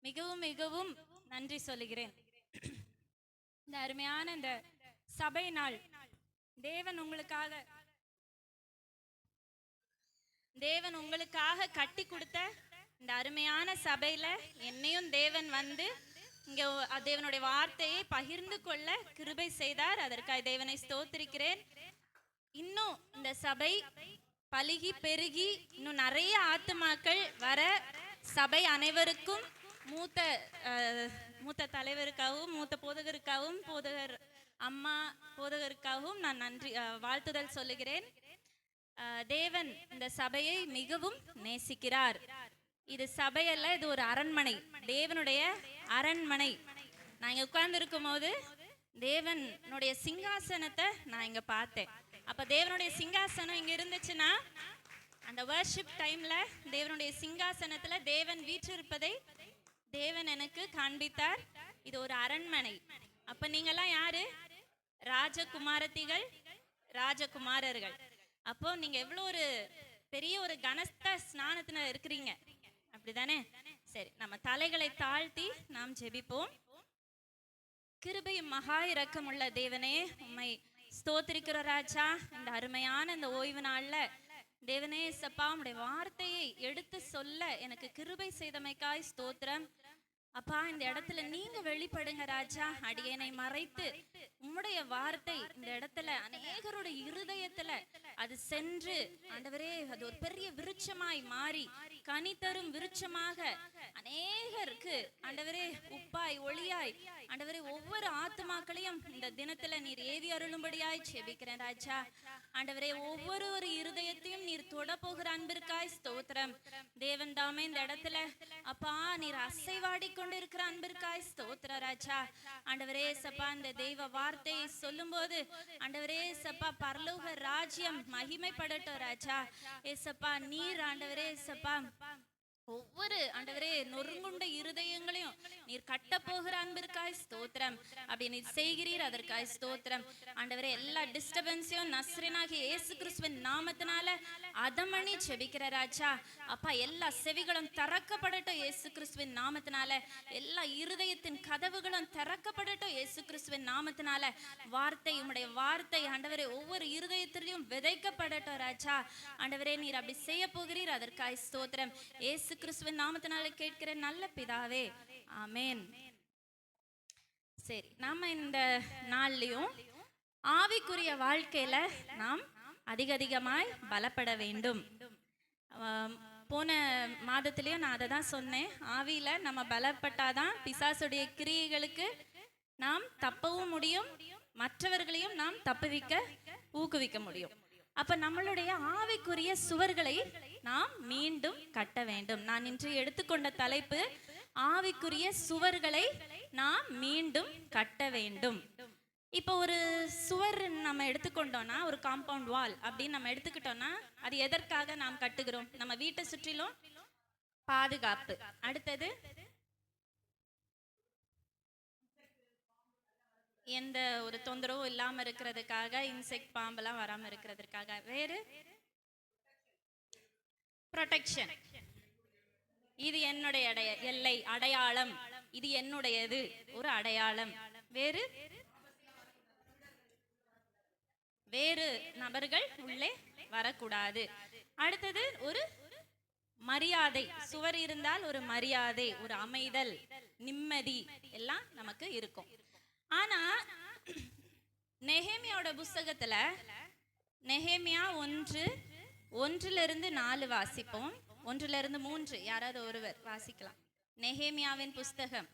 மிகவும் மிகவும் நன்றி சொல்லுகிறேன். இந்த அருமையான இந்த சபை நாள் தேவன் உங்களுக்காக கட்டி கொடுத்த இந்த அருமையான சபையில என்னையும் தேவன் வந்து இங்க தேவனுடைய வார்த்தையை பகிர்ந்து கொள்ள கிருபை செய்தார். அதற்காக தேவனை ஸ்தோத்திரிக்கிறேன். இன்னும் இந்த சபை பலுகி பெருகி இன்னும் நிறைய ஆத்துமாக்கள் வர சபை அனைவருக்கும் மூத்த தலைவருக்காகவும் மூத்த போதகருக்காகவும் போதகர் அம்மா போதகருக்காகவும் நான் நன்றி வாழ்த்துதல் சொல்லுகிறேன். தேவன் இந்த சபையை மிகவும் நேசிக்கிறார். இது சபையல்ல, இது ஒரு அரண்மனை, தேவனுடைய அரண்மனை. நான் இங்க உட்கார்ந்து இருக்கும் போது தேவனுடைய சிங்காசனத்தை நான் இங்க பார்த்தேன். அப்ப தேவனுடைய சிங்காசனம் இங்க இருந்துச்சுன்னா அந்த வர்ஷிப் டைம்ல தேவனுடைய சிங்காசனத்துல தேவன் வீற்றிருப்பதை தேவன் எனக்கு காண்பித்தார். இது ஒரு அரண்மனை. அப்ப நீங்கெல்லாம் யாரு? ராஜகுமாரத்திகள், ராஜகுமாரர்கள். அப்போ நீங்க எவ்வளவு ஒரு பெரிய ஒரு கனஸ்த ஸ்நானத்துல இருக்கிறீங்க, அப்படிதானே? சரி, நம்ம தலைகளை தாழ்த்தி நாம் ஜெபிப்போம். கிருபையும் மகா இரக்கமுள்ள தேவனே, உம்மை ஸ்தோத்திரிக்கிற ராஜா. இந்த அருமையான இந்த ஓய்வு நாள்ல தேவனே சப்பா, உம்முடைய வார்த்தையை எடுத்து சொல்ல எனக்கு கிருபை செய்தமைக்காய் ஸ்தோத்திரம். அப்பா, இந்த இடத்துல நீங்க வெளிப்படுங்க ராஜா. அடியேனை மறைத்து உம்முடைய வார்த்தை இந்த இடத்துல அநேகருடைய இருதயத்துல அது சென்று ஆண்டவரே அது ஒரு பெரிய விருட்சமாய் மாறி கனி தரும் விருட்சமாக அநேகருக்கு ஆண்டவரே உப்பாய் ஒளியாய் ஆண்டவரே ஒவ்வொரு ஆத்துமாக்களையும் இந்த தினத்துல நீர் ஏவி அருளும்படியாய் ஜெபிக்கிறேன் ராஜா. ஆண்டவரே ஒவ்வொரு இருதயத்தையும் நீர் தொட போகிற அன்பிற்காய் ஸ்தோத்திரம். தேவன் தாமே இந்த இடத்துல அப்பா நீர் அசைவாடி கொண்டு இருக்கிற அன்பிற்காய் ஸ்தோத்திர ராஜா. ஆண்டவரே சப்பா, இந்த தெய்வ வார்த்தையை சொல்லும் போது ஆண்டவரே சப்பா பரலோக ராஜ்யம் மகிமைப்படட்டும் ராஜா. ஏசப்பா நீர் ஆண்டவரே சப்பா ஒவ்வொரு ஆண்டவரே நொறுங்குண்ட இருதயங்களையும் நீர் கட்ட போகிற அன்பிற்காய் ஸ்தோத்திரம். அப்படி நீர் செய்கிறீர், அதற்காய் ஸ்தோத்திரம். ஆண்டவரே எல்லா டிஸ்டர்பன்ஸையும் நஸ்ரேனாகிய இயேசு கிறிஸ்துவின் நாமத்தினால அதமணி ஜெபிக்கிற ராஜா. அப்பா, எல்லா செவிகளும் திறக்கப்படட்டும் இயேசு கிறிஸ்துவின் நாமத்தினால. எல்லா இருதயத்தின் கதவுகளும் திறக்கப்படட்டும் இயேசு கிறிஸ்துவின் நாமத்தினால. வார்த்தை, உம்முடைய வார்த்தை ஆண்டவரே ஒவ்வொரு இருதயத்திலையும் விதைக்கப்படட்டும் ராஜா. ஆண்டவரே நீர் அப்படி செய்ய போகிறீர், அதற்காய் ஸ்தோத்திரம். இயேசு கிறிஸ்துவின் நாமத்தினால கேட்கிற நல்ல பிதாவே, ஆமென். சரி, நாம இந்த நாள்லயும் ஆவிக்குரிய வாழ்க்கையில நாம் அதிகமாய் பலப்பட வேண்டும். போன மாதத்திலயும் நான் அதை தான் சொன்னேன். ஆவியில நம்ம பலப்பட்டாதான் பிசாசுடைய கிரியைகளுக்கு நாம் தப்பவும் முடியும், மற்றவர்களையும் நாம் தப்புவிக்க ஊக்குவிக்க முடியும். அப்ப நம்மளுடைய ஆவிக்குரிய சுவர்களை நாம் மீண்டும் கட்ட வேண்டும். நான் இன்று எடுத்துக்கொண்ட தலைப்பு ஆவிக்குரிய சுவர்களை நாம் மீண்டும் கட்ட வேண்டும். இப்போ ஒரு சுவர் நம்ம எடுத்துக்கொண்டோம்னா, ஒரு காம்பவுண்ட் வால் அப்படின்னு நம்ம எடுத்துக்கிட்டோம்னா அது எதற்காக நாம் கட்டுகிறோம்? நம்ம வீட்டை சுற்றிலும் பாதுகாப்பு. அடுத்தது எந்த ஒரு தொந்தரவும் இல்லாம இருக்கிறதுக்காக, இன்செக்ட் பாம்பெல்லாம் வராம இருக்கிறதுக்காக. வேறு ப்ரொடெக்ஷன். இது என்னுடைய எல்லை அடையாளம், இது என்னுடையது, ஒரு அடையாளம். வேறு வேறு நபர்கள் உள்ளே வரக்கூடாது. அடுத்தது ஒரு மரியாதை. சுவர் இருந்தால் ஒரு மரியாதை, ஒரு அமைதல், நிம்மதி எல்லாம் நமக்கு இருக்கும். ஆனா நெகேமியாவோட புஸ்தகத்துல நெகேமியா 1:1-4 வாசிப்போம். 1-3 யாராவது ஒருவர் வாசிக்கலாம். நெகேமியாவின் புஸ்தகம்,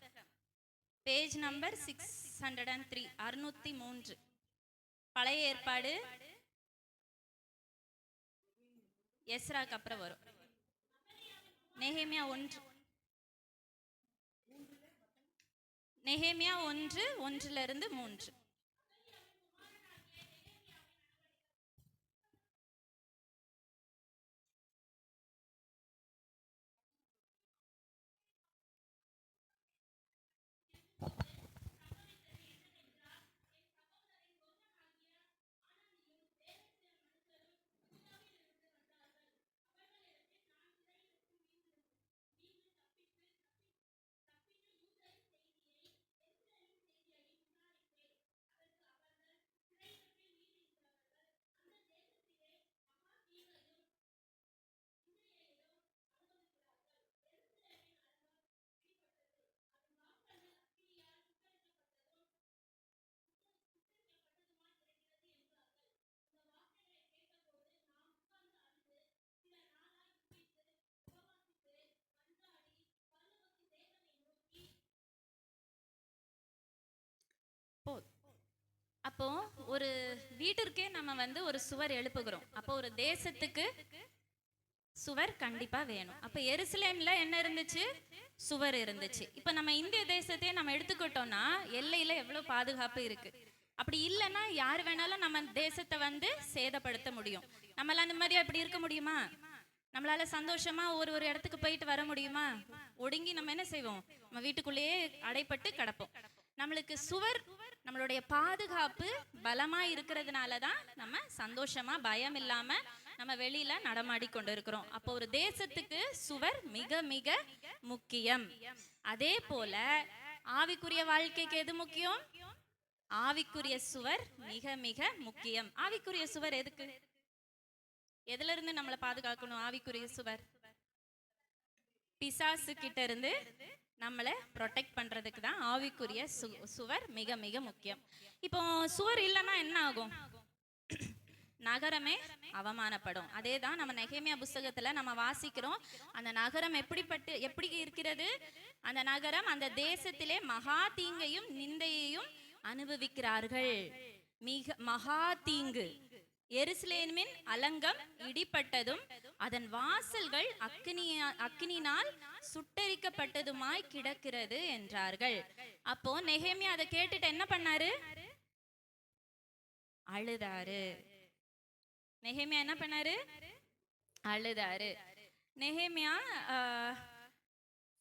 பேஜ் நம்பர் 603, 603. பழைய ஏற்பாடு, எஸ்ராக்கு அப்புறம் வரும். நெகேமியா 1, நெகேமியா 1:1-3. ஒரு வீட்டிற்கே நம்ம வந்து ஒரு சுவர் எழுப்புகிறோம். அப்போ ஒரு தேசத்துக்கு சுவர் கண்டிப்பா வேணும். அப்ப எருசலேம்ல என்ன இருந்துச்சு? சுவர் இருந்துச்சு. இப்ப நம்ம இந்திய தேசத்தையே நம்ம எடுத்துக்கிட்டோம்னா எல்லையில எவ்வளவு பாதுகாப்பு இருக்கு. அப்படி இல்லைன்னா யார் வேணாலும் நம்ம தேசத்தை வந்து சேதப்படுத்த முடியும். நம்மளால அந்த மாதிரியா இப்படி இருக்க முடியுமா? நம்மளால சந்தோஷமா ஒரு ஒரு இடத்துக்கு போயிட்டு வர முடியுமா? ஒடுங்கி நம்ம என்ன செய்வோம்? நம்ம வீட்டுக்குள்ளேயே அடைப்பட்டு கிடப்போம். நம்மளுக்கு சுவர் நம்மளுடைய பாதுகாப்பு பலமா இருக்கிறதுனாலதான் நம்ம சந்தோஷமா பயம் இல்லாம நம்ம வெளியில நடமாடி கொண்டு இருக்கிறோம். அப்போ ஒரு தேசத்துக்கு சுவர் மிக மிக முக்கியம். அதே போல ஆவிக்குரிய வாழ்க்கைக்கு எது முக்கியம்? ஆவிக்குரிய சுவர் மிக மிக முக்கியம். ஆவிக்குரிய சுவர் எதுக்கு? எதுல இருந்து நம்மளை பாதுகாக்கணும்? ஆவிக்குரிய சுவர் பிசாசு கிட்ட இருந்து நம்மளை ப்ரொடெக்ட் பண்றதுக்கு தான் ஆவிக்குரிய சுவர் மிக மிக முக்கியம். இப்போ சுவர் இல்லைன்னா என்ன ஆகும்? நகரமே அவமானப்படும். அதே தான் நம்ம நெகேமியா புஸ்தகத்துல நம்ம வாசிக்கிறோம். அந்த நகரம் எப்படி இருக்கிறது? அந்த நகரம் அந்த தேசத்திலே மகா தீங்கையும் நிந்தையையும் அனுபவிக்கிறார்கள். மிக மகா தீங்கு. எருசலேமின் அலங்கம் இடிப்பட்டதும் அதன் வாசல்கள் அக்கினியினால் சுட்டரிக்கப்பட்டதுமாய் கிடக்கிறது என்றார்கள். அப்போ நெகேமியா அதை கேட்டுட்டு என்ன பண்ணாரு? அழுதாரு. நெகேமியா என்ன பண்ணாரு? அழுதாரு. நெகேமியா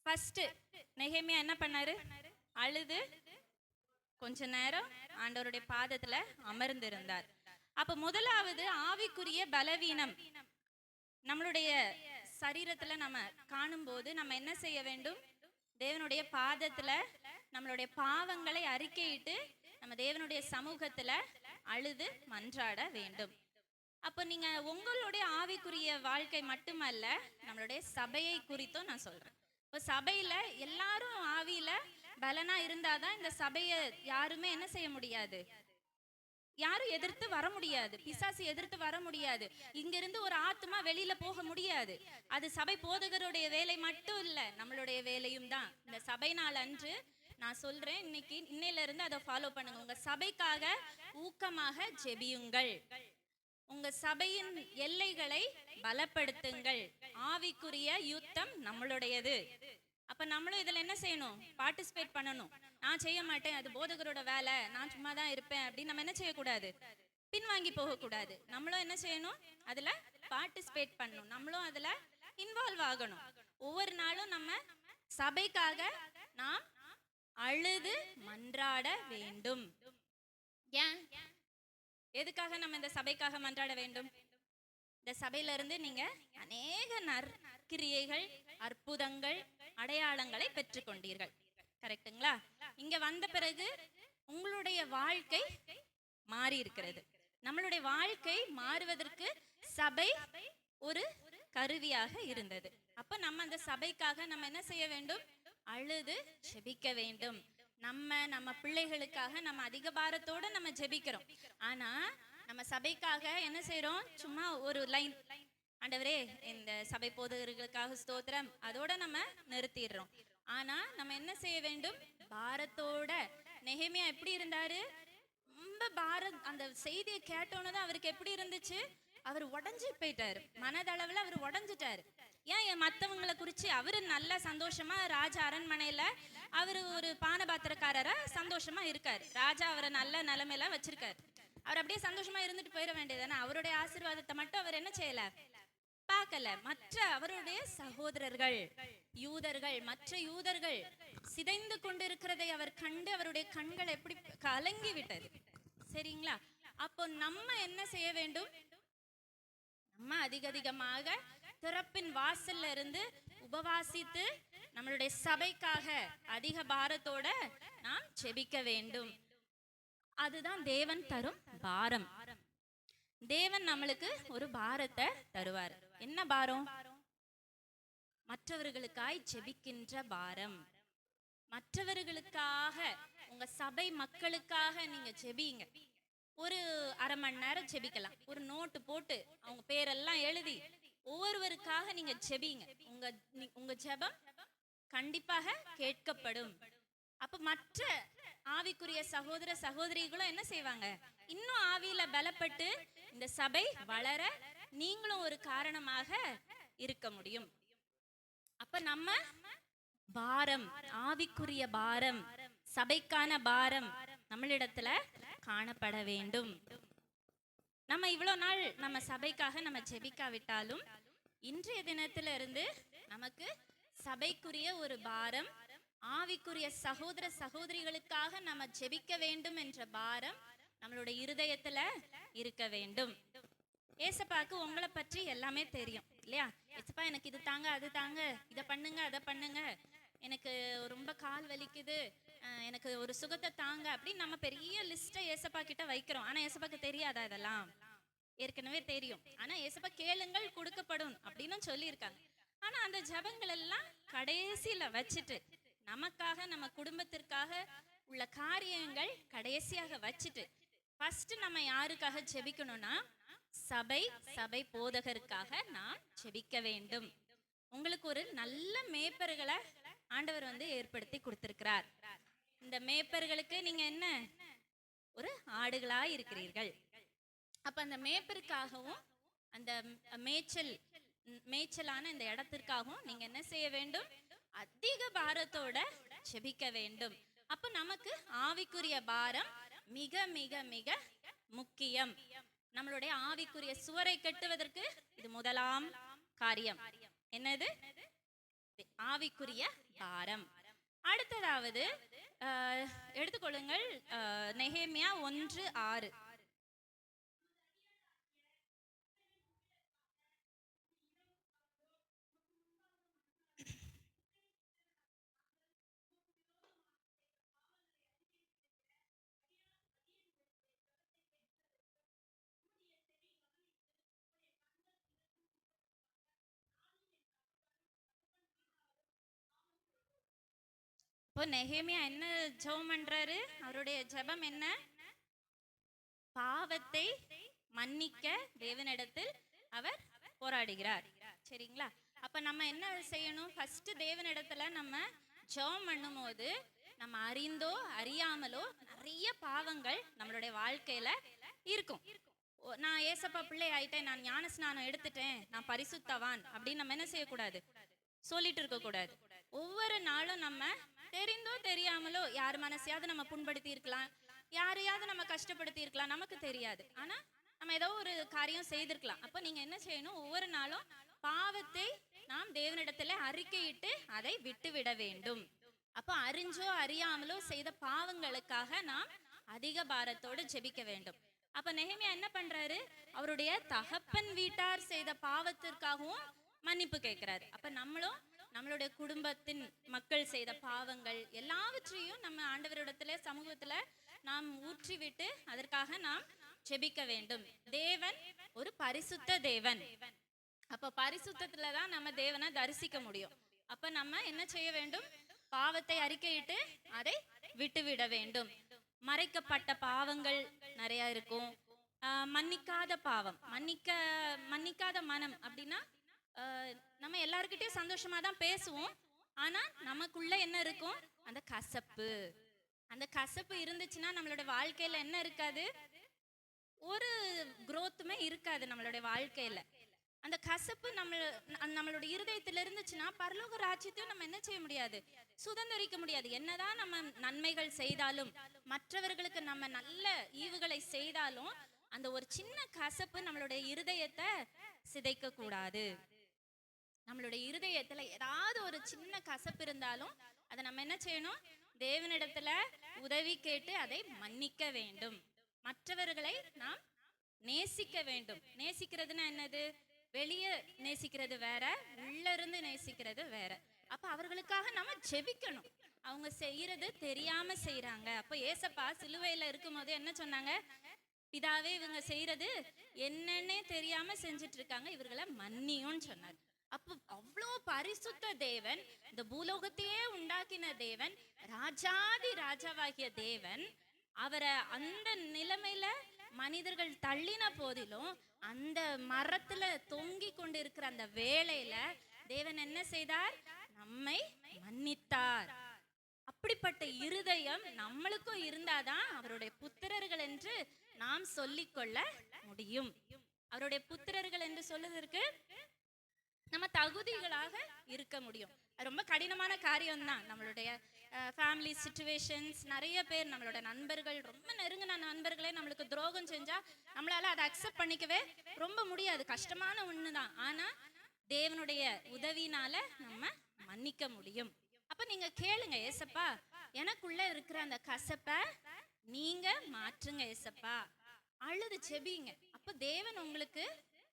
ஃபர்ஸ்ட் நெகேமியா என்ன பண்ணாரு? அழுது கொஞ்ச நேரம் ஆண்டவருடைய பாதத்துல அமர்ந்திருந்தார். அப்ப முதலாவது ஆவிக்குரிய பலவீனம் நம்மளுடைய சரீரத்துல நம்ம காணும்போது நம்ம என்ன செய்ய வேண்டும்? தேவனுடைய பாதத்துல நம்மளுடைய பாவங்களை அறிக்கையிட்டு நம்ம தேவனுடைய சமூகத்துல அழுது மன்றாட வேண்டும். அப்ப நீங்க உங்களுடைய ஆவிக்குரிய வாழ்க்கை மட்டுமல்ல, நம்மளுடைய சபையை குறித்தும் நான் சொல்றேன். இப்ப சபையில எல்லாரும் ஆவியில பலனா இருந்தாதான் இந்த சபையை யாருமே என்ன செய்ய முடியாது? யாரும் எதிர்த்து வர முடியாது. பிசாசு எதிர்த்து வர முடியாது. இங்கிருந்து ஒரு ஆத்மா வெளியில போக முடியாது. அது சபை போதகருடைய வேலை மட்டும் இல்ல, நம்மளுடைய வேலையும் தான். இந்த சபை நாள் அன்று நான் சொல்றேன், இன்னையில இருந்து அதை ஃபாலோ பண்ணுங்க. உங்க சபைக்காக ஊக்கமாக ஜெபியுங்கள். உங்க சபையின் எல்லைகளை பலப்படுத்துங்கள். ஆவிக்குரிய யுத்தம் நம்மளுடையது. அப்ப நம்மளும் இதுல என்ன செய்யணும்? பார்ட்டிசிபேட் பண்ணணும். நான் செய்ய மாட்டேன், அது போதகரோட வேலை, நான் சும்மா தான் இருப்பேன் அப்படின்னு நம்ம என்ன செய்யக்கூடாது? பின்வாங்கி போக கூடாது. நம்மளும் என்ன செய்யணும்? அதுல பார்ட்டிசிபேட் பண்ணணும். நம்மளும் அதுல இன்வால்வ் ஆகணும். ஒவ்வொரு நாளும் நம்ம சபைக்காக நாம் அழுது மன்றாட வேண்டும். ஏன்? எதுக்காக நம்ம இந்த சபைக்காக மன்றாட வேண்டும்? இந்த சபையில இருந்து நீங்க அநேக நற்கிரியைகள், அற்புதங்கள், அடையாளங்களை பெற்றுக்கொண்டீர்கள். கரெக்டுங்களா? இங்க வந்த பிறகு உங்களுடைய வாழ்க்கை மாறி இருக்கிறது. நம்மளுடைய வாழ்க்கை மாறுவதற்கு சபை ஒரு கருவியாக இருந்தது. அப்ப நம்ம அந்த சபைக்காக நம்ம என்ன செய்ய வேண்டும்? அழுது ஜெபிக்க வேண்டும். நம்ம பிள்ளைகளுக்காக நம்ம அதிக பாரத்தோட நம்ம ஜெபிக்கிறோம். ஆனா நம்ம சபைக்காக என்ன செய்யறோம்? சும்மா ஒரு லைன், ஆண்டவரே இந்த சபை போதகர்களுக்காக ஸ்தோத்திரம், அதோட நம்ம நிறுத்திடுறோம். ஆனா நம்ம என்ன செய்ய வேண்டும்? பாரத்தோட. நெகேமியா எப்படி இருந்தாரு? ரொம்ப பாரத். அந்த செய்தியை கேட்டோன்னு அவருக்கு எப்படி இருந்துச்சு? அவர் உடஞ்சு போயிட்டாரு. மனதளவுல அவர் உடஞ்சிட்டாரு. ஏன்? மற்றவங்களை குறிச்சு அவரு நல்ல சந்தோஷமா ராஜா அரண்மனையில அவரு ஒரு பானபாத்திரக்காரரா சந்தோஷமா இருக்காரு. ராஜா அவரை நல்ல நிலைமையில வச்சிருக்காரு. அவர் அப்படியே சந்தோஷமா இருந்துட்டு போயிட வேண்டியதானே? அவருடைய ஆசீர்வாதத்தை மட்டும் அவர் என்ன செய்யல? பார்க்கல. மற்ற அவருடைய சகோதரர்கள் யூதர்கள், மற்ற யூதர்கள் சிதைந்து கொண்டிருக்கிறதை அவர் கண்டு அவருடைய கண்கள் எப்படி கலங்கி விட்டது. சரிங்களா? அப்போ நம்ம என்ன செய்ய வேண்டும்? நம்ம அதிகமாக திறப்பின் வாசல்ல இருந்து உபவாசித்து நம்மளுடைய சபைக்காக அதிக பாரத்தோட நாம் ஜெபிக்க வேண்டும். அதுதான் தேவன் தரும் பாரம். தேவன் நம்மளுக்கு ஒரு பாரத்தை தருவார். என்ன பாரம்? மற்றவர்களுக்காய் ஜெபிக்கின்ற பாரம். மற்றவர்களுக்காக, உங்க சபை மக்களுக்காக நீங்க ஜெபிங்க. ஒரு அரை மணி நேரம் ஜெபிக்கலாம். ஒரு நோட்டு போட்டு அவங்க பேரெல்லாம் எழுதி ஒவ்வொருவருக்காக நீங்க ஜெபிங்க. உங்க ஜெபம் கண்டிப்பாக கேட்கப்படும். அப்ப மற்ற ஆவிக்குரிய சகோதர சகோதரிகளும் என்ன செய்வாங்க? இன்னும் ஆவியில பலப்பட்டு இந்த சபை வளர நீங்களும் ஒரு காரணமாக இருக்க முடியும். அப்ப நம்ம பாரம், ஆவிக்குரிய பாரம், சபைக்கான பாரம் நம்மளிடத்துல காணப்பட வேண்டும். நம்ம இவ்வளோ நாள் நம்ம சபைக்காக நம்ம ஜெபிக்காவிட்டாலும் இன்றைய தினத்துல இருந்து நமக்கு சபைக்குரிய ஒரு பாரம், ஆவிக்குரிய சகோதர சகோதரிகளுக்காக நம்ம ஜெபிக்க வேண்டும் என்ற பாரம் நம்மளோட இருதயத்துல இருக்க வேண்டும். ஏசப்பாக்கு உங்களை பற்றி எல்லாமே தெரியும் இல்லையா? ஏசப்பா எனக்கு இது தாங்க, அது தாங்க, இதை பண்ணுங்க, அதை பண்ணுங்க, எனக்கு ரொம்ப கால் வலிக்குது, எனக்கு ஒரு சுகத்தை தாங்க அப்படின்னு நம்ம பெரிய லிஸ்ட்டை ஏசப்பா கிட்ட வைக்கிறோம். ஆனா ஏசப்பாக்கு தெரியாதா? இதெல்லாம் ஏற்கனவே தெரியும். ஆனா ஏசப்பா கேளுங்கள் கொடுக்கப்படும் அப்படின்னு சொல்லியிருக்காங்க. ஆனா அந்த ஜபங்கள் எல்லாம் கடைசியில வச்சுட்டு, நமக்காக நம்ம குடும்பத்திற்காக உள்ள காரியங்கள் கடைசியாக வச்சுட்டு, ஃபர்ஸ்ட் நம்ம யாருக்காக ஜெபிக்கணும்னா சபை போதகருக்காக நான் ஜெபிக்க வேண்டும். உங்களுக்கு ஒரு நல்ல மேய்ப்பர்களை ஆண்டவர் ஏற்படுத்தி கொடுத்திருக்கிறார். இந்த மேய்ப்பர்களுக்கு நீங்க என்ன, ஒரு ஆடுகளா இருக்கிறீர்கள். அப்ப அந்த மேய்ப்பருக்காகவும் அந்த மேய்ச்சலான இந்த இடத்திற்காகவும் நீங்க என்ன செய்ய வேண்டும்? அதிக பாரத்தோட ஜெபிக்க வேண்டும். அப்ப நமக்கு ஆவிக்குரிய பாரம் மிக மிக மிக முக்கியம். நம்மளுடைய ஆவிக்குரிய சுவரை கட்டுவதற்கு இது முதலாம் காரியம். என்னது? ஆவிக்குரிய பாரம். அடுத்ததாவது எடுத்துக்கொள்ளுங்கள், நெகேமியா 1:6. இப்போ நெகேமியா என்ன ஜெபம் பண்றாரு? அவருடைய ஜெபம் என்ன? பாவத்தை மன்னிக்க தேவனிடத்தில் அவர் போராடுகிறார். சரிங்களா? அப்ப நம்ம என்ன செய்யணும்? ஃபர்ஸ்ட் தேவனிடத்துல நம்ம ஜெபம் பண்ணும் போது நம்ம அறிந்தோ அறியாமலோ நிறைய பாவங்கள் நம்மளுடைய வாழ்க்கையில இருக்கும். நான் ஏசப்பா பிள்ளை ஆயிட்டேன், நான் ஞான ஸ்நானம் எடுத்துட்டேன், நான் பரிசுத்தவான் அப்படின்னு நம்ம என்ன செய்யக்கூடாது? சொல்லிட்டு இருக்க கூடாது. ஒவ்வொரு நாளும் நம்ம தெரிந்தோ தெரியாமலோ யார் மனசையாவது நம்ம புண்படுத்தி இருக்கலாம், யாரையாவது நம்ம கஷ்டப்படுத்தி இருக்கலாம், நமக்கு தெரியாது. ஆனா நம்ம ஏதோ ஒரு காரியம் செய்திருக்கலாம். அப்ப நீங்க என்ன செய்யணும்? ஒவ்வொரு நாளும் பாவத்தை நாம் தேவனிடத்துல அறிக்கையிட்டு அதை விட்டு விட வேண்டும். அப்ப அறிஞ்சோ அறியாமலோ செய்த பாவங்களுக்காக நாம் அதிக பாரத்தோடு ஜெபிக்க வேண்டும். அப்ப நெகேமியா என்ன பண்றாரு? அவருடைய தகப்பன் வீட்டார் செய்த பாவத்திற்காகவும் மன்னிப்பு கேட்கிறாரு. அப்ப நம்மளும் நம்மளுடைய குடும்பத்தின் மக்கள் செய்த பாவங்கள் எல்லாவற்றையும் நம்ம ஆண்டவரிடத்துல சமூகத்துல நாம் ஊற்றிவிட்டு அதற்காக நாம் ஜெபிக்க வேண்டும். தேவன் ஒரு பரிசுத்த தேவன். அப்ப பரிசுத்தத்துலதான் நம்ம தேவனை தரிசிக்க முடியும். அப்ப நம்ம என்ன செய்ய வேண்டும்? பாவத்தை அறிக்கையிட்டு அதை விட்டுவிட வேண்டும். மறைக்கப்பட்ட பாவங்கள் நிறைய இருக்கும். மன்னிக்காத பாவம், மன்னிக்காத மனம் அப்படின்னா நம்ம எல்லாருக்கிட்டையும் சந்தோஷமா தான் பேசுவோம். ஆனா நமக்குள்ள என்ன இருக்கும்? அந்த கசப்பு. அந்த கசப்பு இருந்துச்சுன்னா நம்மளோட வாழ்க்கையில என்ன இருக்காது? ஒரு growthமே இருக்காது நம்மளுடைய வாழ்க்கையில. அந்த கசப்பு நம்மளோட இருதயத்துல இருந்துச்சுன்னா பரலோக ராஜ்யத்தையும் நம்ம என்ன செய்ய முடியாது? சுதந்திரிக்க முடியாது. என்னதான் நம்ம நன்மைகள் செய்தாலும், மற்றவர்களுக்கு நம்ம நல்ல ஈவுகளை செய்தாலும், அந்த ஒரு சின்ன கசப்பு நம்மளுடைய இருதயத்தை சிதைக்க கூடாது. நம்மளுடைய இருதயத்துல ஏதாவது ஒரு சின்ன கசப்பு இருந்தாலும் அதை நம்ம என்ன செய்யணும்? தேவனிடத்துல உதவி கேட்டு அதை மன்னிக்க வேண்டும். மற்றவர்களை நாம் நேசிக்க வேண்டும். நேசிக்கிறதுனா என்னது? வெளியே நேசிக்கிறது வேற, உள்ள இருந்து நேசிக்கிறது வேற. அப்ப அவர்களுக்காக நம்ம ஜெபிக்கணும். அவங்க செய்யறது தெரியாம செய்யறாங்க. அப்ப ஏசப்பா சிலுவையில இருக்கும் போது என்ன சொன்னாங்க? பிதாவே, இவங்க செய்யறது என்னன்னே தெரியாம செஞ்சுட்டு இருக்காங்க, இவர்களை மன்னியும் சொன்னார். அப்ப அவ்வளோ பரிசுத்த தேவன், இந்த பூலோகத்தையே உண்டாக்கின தேவன், ராஜாதி ராஜாவாகிய தேவன், அவரை அந்த நிலைமையில மனிதர்கள் தள்ளின போதிலும் அந்த மரத்துல தொங்கி கொண்டிருக்கிற அந்த வேளையில தேவன் என்ன செய்தார்? நம்மை மன்னித்தார். அப்படிப்பட்ட இருதயம் நம்மளுக்கும் இருந்தாதான் அவருடைய புத்திரர்கள் என்று நாம் சொல்லிக்கொள்ள முடியும். அவருடைய புத்திரர்கள் என்று சொல்லுவதற்கு நம்ம தகுதிகளாக இருக்க முடியும். ரொம்ப கடினமான காரியம் தான். நம்மளுடைய ஃபேமிலி சிச்சுவேஷன்ஸ், நிறைய பேர் நம்மளோட நண்பர்கள், ரொம்ப நெருங்கின நண்பர்களே நம்மளுக்கு துரோகம் செஞ்சா நம்மளால அதை அக்செப்ட் பண்ணிக்கவே ரொம்ப முடியாது. கஷ்டமான ஒன்று தான். ஆனால் தேவனுடைய உதவினால நம்ம மன்னிக்க முடியும். அப்ப நீங்க கேளுங்க, ஏசப்பா எனக்குள்ள இருக்கிற அந்த கசப்பை நீங்க மாற்றுங்க ஏசப்பா, அழுது செபிங்க. அப்ப தேவன் உங்களுக்கு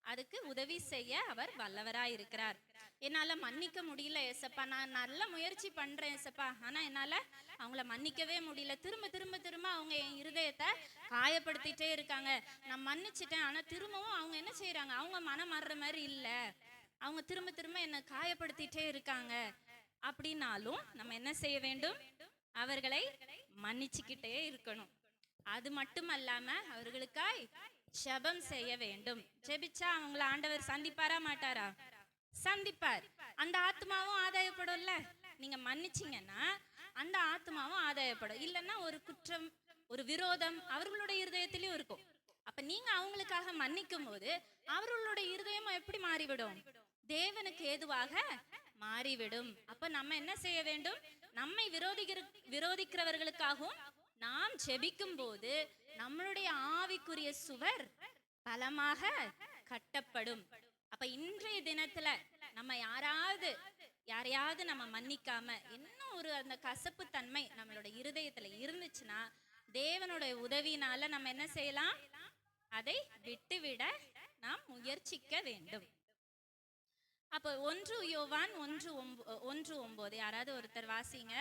அதுக்கு உதவி செய்ய அவர் வல்லவராய் இருக்கிறார். என்னால மன்னிக்க முடியல ஏசப்பா, நான் நல்ல முயற்சி பண்றேன் ஏசப்பா, ஆனா என்னால அவங்கள மன்னிக்கவே முடியல. திரும்ப திரும்ப திரும்ப அவங்க என் இருதயத்தை காயப்படுத்திட்டே இருக்காங்க. நான் மன்னிச்சிட்டேன், ஆனா திரும்பவும் அவங்க என்ன செய்யறாங்க, அவங்க மனம் மாறுற மாதிரி இல்ல, அவங்க திரும்ப திரும்ப என்ன காயப்படுத்திட்டே இருக்காங்க. அப்படின்னாலும் நம்ம என்ன செய்ய வேண்டும், அவர்களை மன்னிச்சுக்கிட்டே இருக்கணும். அது மட்டுமல்லாம அவர்களுக்காய் ஜெபம் செய்ய வேண்டும். ஜெபிச்சா அவங்கள ஆண்டவர் சந்திப்பாரா மாட்டாரா? சந்திப்பார். அந்த ஆத்மாவும் ஆதாயப்படும்ல. நீங்க மன்னிச்சீங்கன்னா அந்த ஆத்மாவும் ஆதாயப்படும். இல்லைன்னா ஒரு குற்றம், ஒரு விரோதம் அவர்களுடைய இருதயத்திலயும் இருக்கும். அப்ப நீங்க அவங்களுக்காக மன்னிக்கும் போது அவர்களுடைய இருதயமும் எப்படி மாறிவிடும், தேவனுக்கு ஏதுவாக மாறிவிடும். அப்ப நம்ம என்ன செய்ய வேண்டும், நம்மை விரோதிக்கிறவர்களுக்காகவும் நாம் ஜெபிக்கும் போது நம்மளுடைய ஆவிக்குரிய சுவர் பலமாக கட்டப்படும். அப்ப இன்றைய தினத்துல நம்ம யாரையாவது நம்ம மன்னிக்காம இன்னும் ஒரு அந்த கசப்பு தன்மை நம்மளோட இருதயத்துல இருந்துச்சுன்னா தேவனுடைய உதவினால நம்ம என்ன செய்யலாம், அதை விட்டுவிட நாம் முயற்சிக்க வேண்டும். அப்போ 1 யோவான் 1:9 யாராவது ஒருத்தர் வாசிங்க.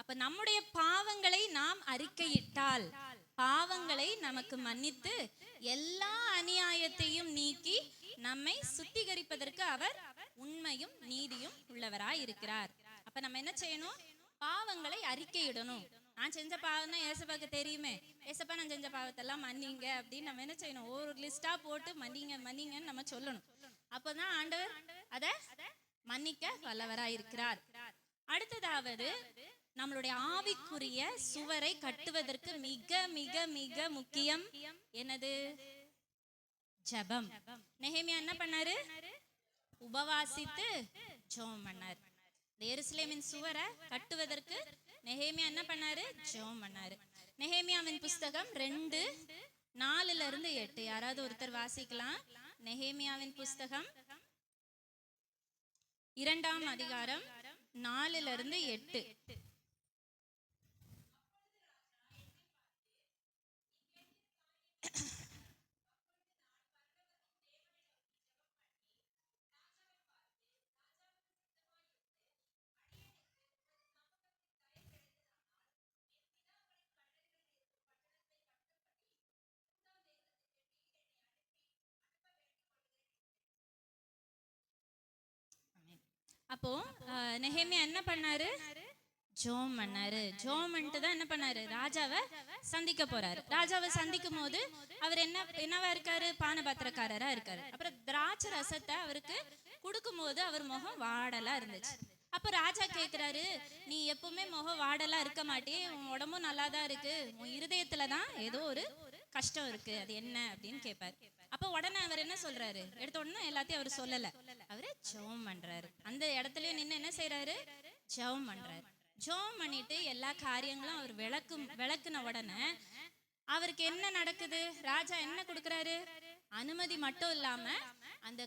அப்ப நம்முடைய பாவங்களை நாம் அறிக்கையிட்டால் பாவங்களை நமக்கு மன்னித்து எல்லா அநியாயத்தையும் நீக்கி நம்மை சுத்திகரிப்பதற்கு அவர் உண்மையும் நீதியும் உள்ளவராய் இருக்கிறார். அப்ப நம்ம என்ன செய்யணும், பாவங்களை அறிக்கையிடணும். நான் செஞ்ச பாவம் தான் ஏசப்பாக்கு தெரியுமே, ஏசப்பா நான் செஞ்ச பாவத்தெல்லாம் மன்னிங்க அப்படின்னு நம்ம என்ன செய்யணும், ஒரு லிஸ்டா போட்டு மன்னிங்க மன்னிங்கன்னு நம்ம சொல்லணும். அப்பதான் ஆண்டவர் அதை மன்னிக்க வல்லவராய் இருக்கிறார். அடுத்ததாவது நம்மளுடைய ஆவிக்குரிய சுவரை கட்டுவதற்கு மிக மிக மிக முக்கியம் என்னது, ஜெபம். நெகேமியா என்ன பண்ணாரு, உபவாசித்து ஜெபம் பண்ணார். எருசலேமின் சுவரை கட்டுவதற்கு நெகேமியா என்ன பண்ணாரு, ஜெபம் பண்ணாரு. நெகேமியாவின் புஸ்தகம் 2:4-8 யாராவது ஒருத்தர் வாசிக்கலாம். நெகேமியாவின் புஸ்தகம் 2ஆம் அதிகாரம் 4-8. அப்போ நெகேமியா என்ன பண்ணாரு, ஜெபம் பண்ணாரு. ஜெபம் பண்ணிட்டு தான் என்ன பண்ணாரு, ராஜாவை சந்திக்க போறாரு. ராஜாவை சந்திக்கும் போது அவர் என்னவா இருக்காரு, பானபாத்திரக்காரரா இருக்காரு. அப்புறம் திராட்சை ரசத்தை அவருக்கு கொடுக்கும் போது அவர் முகம் வாடலா இருந்துச்சு. அப்ப ராஜா கேட்கிறாரு, நீ எப்பவுமே முகம் வாடலா இருக்க மாட்டே, உன் உடம்பும் நல்லா தான் இருக்கு, உன் இருதயத்துலதான் ஏதோ ஒரு கஷ்டம் இருக்கு, அது என்ன அப்படின்னு கேட்பாரு. அப்ப உடனே அவர் என்ன சொல்றாரு, எடுத்த உடனே எல்லாத்தையும் அவர் சொல்லல, அவரு ஜெபம் பண்றாரு. அந்த இடத்துலயே நின்று என்ன செய்யறாரு, ஜெபம் பண்றாரு. ஜெபம் பண்ணிட்டு எல்லா காரியங்களும் அவர் விளக்குன உடனே அவருக்கு என்ன நடக்குது, ராஜா என்ன கொடுக்கறாரு, அனுமதி மட்டும் இல்லாம அந்த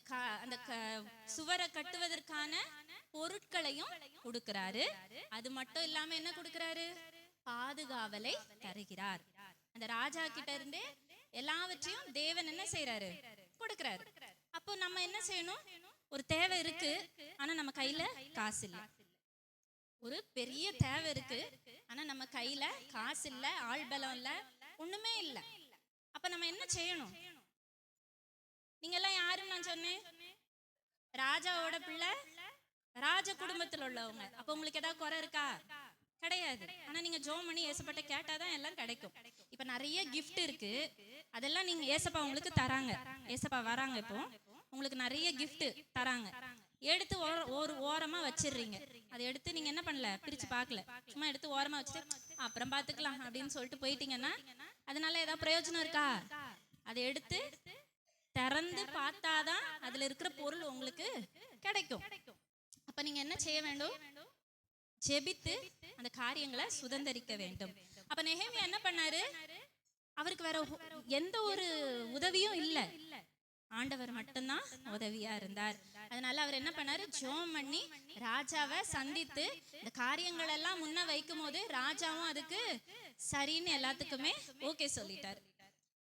சுவரை கட்டுவதற்கான பொருட்களையும் கொடுக்கிறாரு. அது மட்டும் இல்லாம என்ன கொடுக்கிறாரு, பாதுகாவலை தருகிறார். அந்த ராஜா கிட்ட இருந்தே எல்லாவற்றையும் தேவன் என்ன செய்யறாரு, கொடுக்கிறாரு. அப்போ நம்ம என்ன செய்யணும், ஒரு தேவை இருக்கு ஆனா நம்ம கையில காசு இல்ல, ஒரு பெரிய தேவை இருக்கு ஆனா நம்ம கையில காசு இல்ல, ஆள் பலம் இல்ல, ஒண்ணுமே இல்ல. அப்ப நம்ம என்ன செய்யணும், நீங்க எல்லாம் யாருன்னு நான் சொன்னேன், ராஜாவோட பிள்ளை, ராஜ குடும்பத்துல உள்ளவங்க. அப்ப உங்களுக்கு ஏதாவது குறை இருக்கா, கிடையாது. ஆனா நீங்க ஜோம் பண்ணி ஏசப்பாட்ட கேட்டாதான் எல்லாம் கிடைக்கும். இப்ப நிறைய கிஃப்ட் இருக்கு, அதெல்லாம் நீங்க ஏசப்பா உங்களுக்கு தராங்க. ஏசப்பா வராங்க, இப்போ உங்களுக்கு நிறைய கிஃப்ட் தராங்க. எடுத்து ஒரு ஓரமா வச்சிடுறீங்க. அதை எடுத்து நீங்க என்ன பண்ணல, பிரிச்சு பார்க்கல, சும்மா எடுத்து ஓரமா வச்சுட்டு அப்புறம் பார்த்துக்கலாம் அப்படின்னு சொல்லிட்டு போயிட்டீங்கன்னா அதனால ஏதாவது பிரயோஜனம் இருக்கா? அதை எடுத்து திறந்து பார்த்தாதான் அதுல இருக்கிற பொருள் உங்களுக்கு கிடைக்கும். அப்ப நீங்க என்ன செய்ய வேண்டும்? ஜெபித்து அந்த காரியங்களை சுதந்திரிக்க வேண்டும். அப்ப நெகேமியா என்ன பண்ணாரு? அவருக்கு வேற எந்த ஒரு உதவியும் இல்ல, ஆண்டவர் மட்டும்தான் உதவியா இருந்தார். அதனால அவர் என்ன பண்ணாரு? ஜெபம் பண்ணி ராஜாவை சந்தித்து இந்த காரியங்கள் எல்லாம் முன்ன வைக்கும் போது ராஜாவும் அதுக்கு சரின்னு எல்லாத்துக்குமே ஓகே சொல்லிட்டார்.